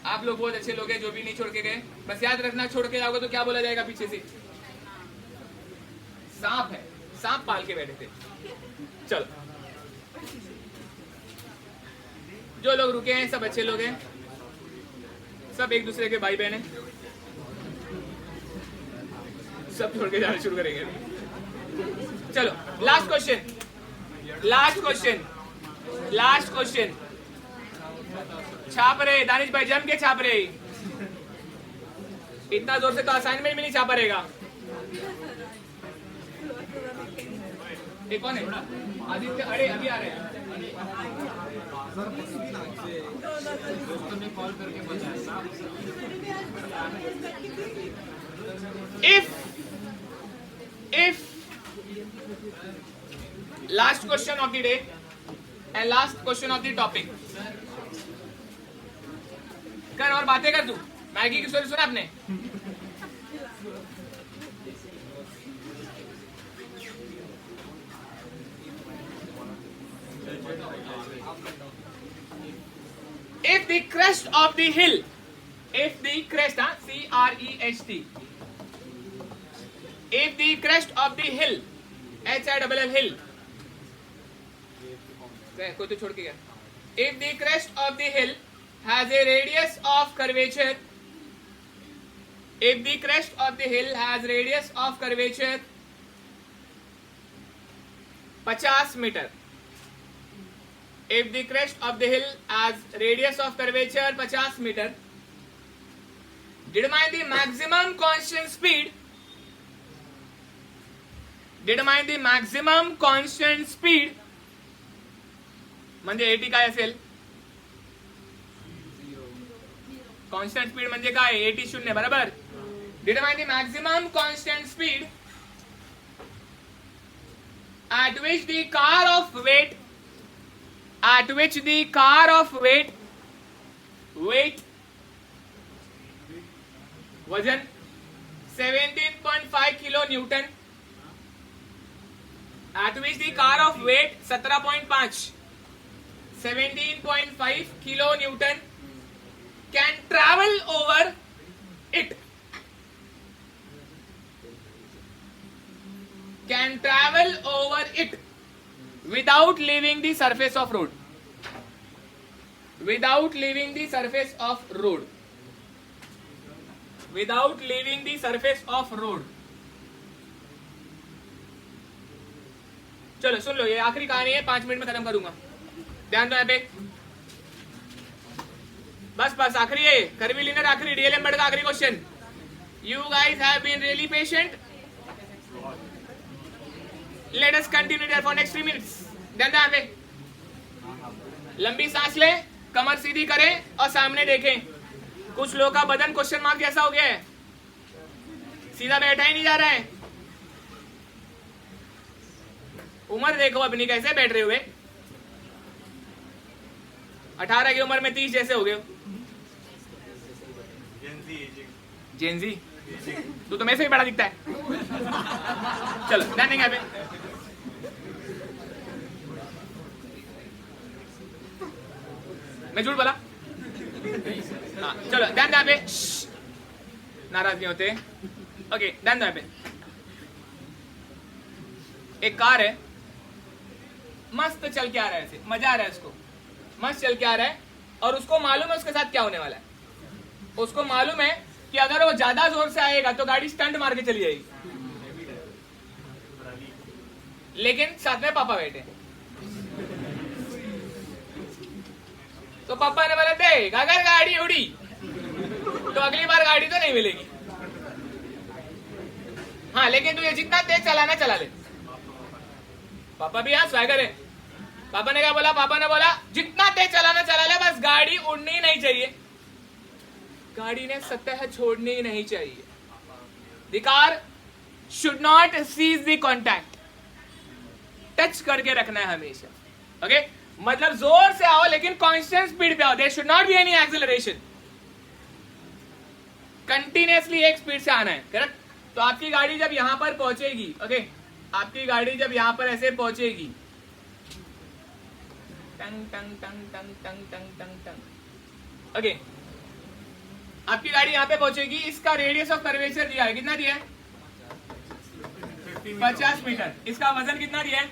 आप लोग बहुत अच्छे लोग हैं जो भी नहीं छोड़ के गए। बस याद रखना, छोड़ के जाओगे तो क्या बोला जाएगा पीछे से? सांप है, सांप पाल के बैठे थे। चलो, जो लोग रुके हैं सब अच्छे लोग हैं, सब एक दूसरे के भाई बहन हैं। सब छोड़ के जाना शुरू करेंगे। चलो लास्ट क्वेश्चन छाप रहे दानिश भाई, जम के छाप रहे, इतना जोर से तो असाइनमेंट में नहीं छापा रहेगा। ये कौन है आदित्य? अरे अभी आ रहे हैं। if last question of the day and last question of the topic, कर और बातें कर तू। मैगी की स्टोरी सुना आपने? If the crest of the hill, if the crest, C-R-E-S-T, if the crest of the hill, H-I-L-L hill, कोई तो छोड़ के गया। If the crest of the hill has a radius of curvature, if the crest of the hill has radius of curvature 50 meter, if the crest of the hill has radius of curvature 50 meter, determine the maximum constant speed, determine the maximum constant speed, म्हणजे 80 काय असेल? Constant speed म्हणजे काय? 80 शून्य बरोबर. Determine the maximum constant speed at which the car of weight वजन 17.5 kilo Newton, at which the car of weight 17.5 kilo Newton can travel over it, without leaving the surface of road, without leaving the surface of road. चलो सुन लो, ये आखिरी कहानी है, 5 minute में खत्म करूंगा, ध्यान दो यहाँ पे। बस आखिरी है, करवी लिनर आखिरी, डीएलएम बर्ड का आखिरी question. You guys have been really patient, let us continue there for next 3 minutes. ध्यान दो यहाँ पे, लंबी सांस लें, कमर सीधी करें और सामने देखें। कुछ लोगों का बदन क्वेश्चन मार्क जैसा हो गया है, सीधा बैठा ही नहीं जा रहा है। उम्र देखो अपनी कैसे बैठ रहे हुए, 18 की उम्र में 30 जैसे हो गए। जेनजी, तू तो मेरे से भी बड़ा दिखता है। चलो ध्यान देंगे यहाँ पे। मैं झूठ बोला? हाँ चलो ध्यान यहाँ पे, नाराज नहीं होते। ओके ध्यान यहाँ पे, एक कार है, मस्त चल के आ रहा है, ऐसे मजा आ रहा है उसको, मस्त चल के आ रहा है, और उसको मालूम है उसके साथ क्या होने वाला है। उसको मालूम है कि अगर वो ज्यादा जोर से आएगा तो गाड़ी स्टंट मार के चली जाएगी, लेकिन साथ में पापा बैठे। तो पापा ने बोला देख, अगर गाड़ी उड़ी तो अगली बार गाड़ी तो नहीं मिलेगी, हाँ लेकिन तू ये जितना तेज चलाना चला ले। पापा भी यहाँ स्वैगर है। पापा ने क्या बोला? पापा ने बोला जितना तेज चलाना चला ले, बस गाड़ी उड़नी नहीं चाहिए, गाड़ी ने सतह छोड़नी नहीं चाहिए। The car should not seize the contact, touch करके रखना है हमेशा। ओके मतलब जोर से आओ लेकिन कांस्टेंट स्पीड पे आओ, there should not be any acceleration, continuously एक स्पीड से आना है, करेक्ट। तो आपकी गाड़ी जब यहां पर पहुंचेगी, ओके आपकी गाड़ी जब यहां पर ऐसे पहुंचेगी, टंग टंग टंग टंग टंग टंग टंग टंग, ओके आपकी गाड़ी यहां पे पहुंचेगी। इसका रेडियस ऑफ कर्वेचर दिया है, कितना दिया है? 50 मीटर। इसका वजन कितना दिया है?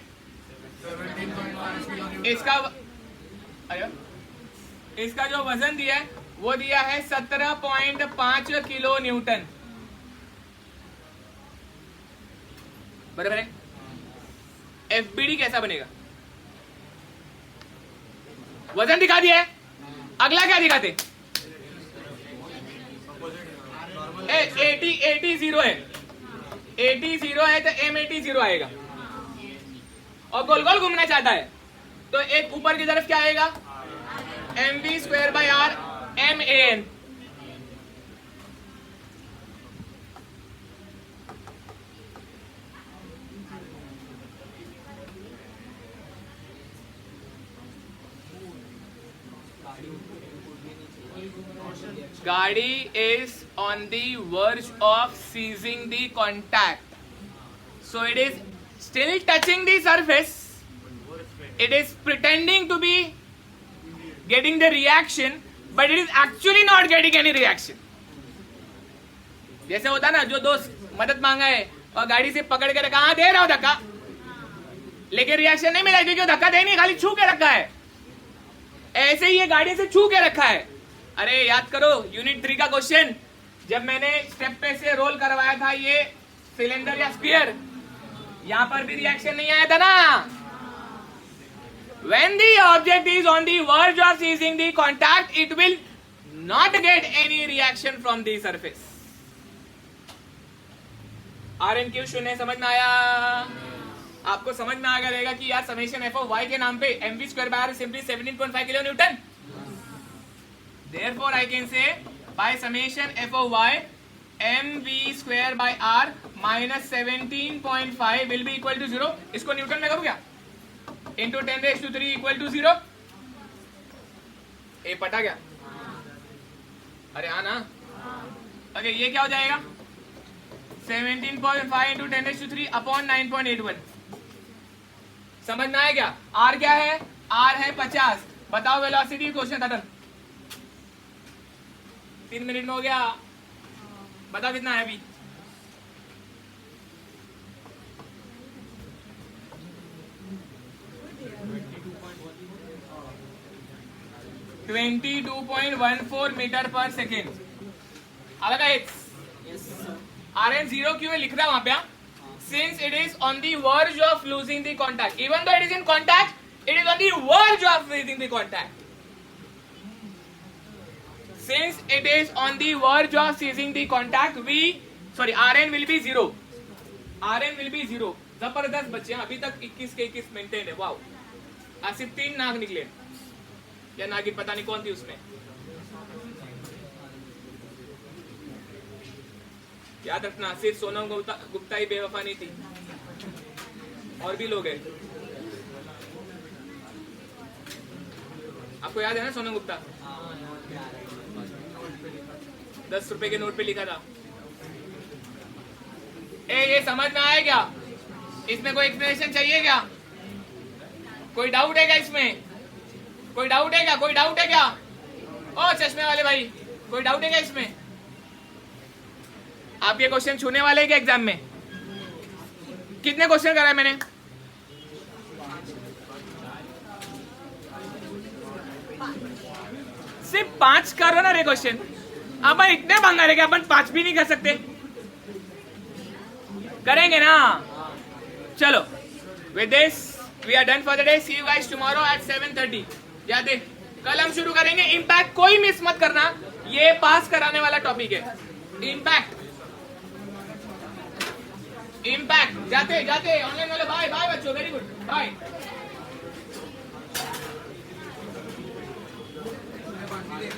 इसका जो वजन दिया है वो दिया है 17.5 किलो न्यूटन, बराबर है। FBD कैसा बनेगा? वजन दिखा दिया है, अगला क्या दिखाते? 80 0 है, 80 0 है तो M80 0 आएगा, और गोल गोल घूमना चाहता है तो एक ऊपर की तरफ क्या आएगा? mv²/r MAN। गाड़ी is on the verge of seizing the contact, so it is still touching the surface, it is pretending to be getting the reaction but it is actually not getting any reaction। जैसे होता ना, जो दोस्त मदद मांगा है और गाड़ी से पकड़ के रखा, हाँ दे रहा हूं धक्का, लेकिन रिएक्शन नहीं मिला क्योंकि धक्का दे नहीं, खाली छू के रखा है। ऐसे ही ये गाड़ी से छू के रखा है। अरे याद करो यूनिट 3 का क्वेश्चन, जब मैंने स्टेप पे से रोल करवाया था ये सिलेंडर या स्फीयर, यहां पर भी रिएक्शन नहीं आया था ना। When the object is on the verge of seizing the contact, it will not get any reaction from the surface। RNQ शून्य समझ में आया? आपको समझ में आ गया रहेगा कि यार समेशन एफ ऑफ वाई के नाम पे mv²/r is simply 17.5 kilo Newton. Therefore, I can say by summation f of y mv²/r minus 17.5 will be equal to 0। इसको न्यूटन में करूँ क्या? Into 10⁻³ equal to 0। ए पटा क्या? अरे हाँ ना। ओके, ये क्या हो जाएगा? 17.5 into 10⁻³ upon 9.81। समझ में आया क्या? R क्या है? R है 50। बताओ वेलोसिटी, क्वेश्चन खत्म। 3 मिनट में हो गया। बताओ कितना है अभी? (22.14 मीटर पर सेकेंड। अलग RN 0 क्यों है लिख रहा है वहां पे? Since it is on the verge of losing the contact, even though it is in contact, it is on the verge of losing the contact। Since it is on the verge of seizing the contact, RN will be 0। RN will be 0। जबरदस्त बच्चे, अभी तक 21 के 21 maintain है। Wow, सिर्फ 3 नाक निकले, या नागिन पता नहीं कौन थी उसमें। याद रखना, सिर्फ सोनम गुप्ता ही बेवफा नहीं थी, और भी लोग हैं। आपको याद है ना सोनम गुप्ता? 10 रुपए के नोट पे लिखा था। ये समझ में आया क्या? इसमें कोई एक्सप्लेनेशन चाहिए क्या? कोई डाउट है क्या इसमें? कोई डाउट है क्या? कोई डाउट है क्या? ओ चश्मे वाले भाई, कोई डाउट है क्या इसमें? आप ये क्वेश्चन छूने वाले हैं क्या एग्जाम में? कितने क्वेश्चन कराए मैंने? सिर्फ 5 करो ना रे क्वेश्चन। अपन इतने भंगार है कि अपन 5 भी नहीं कर सकते। करेंगे ना? चलो, with this we are done for the day। See you guys tomorrow at 7:30। याद है, कल हम शुरू करेंगे इम्पैक्ट। कोई मिस मत करना, ये पास कराने वाला टॉपिक है। इम्पैक्ट जाते जाते ऑनलाइन वाले, बाय बाय बच्चों, वेरी गुड, बाय।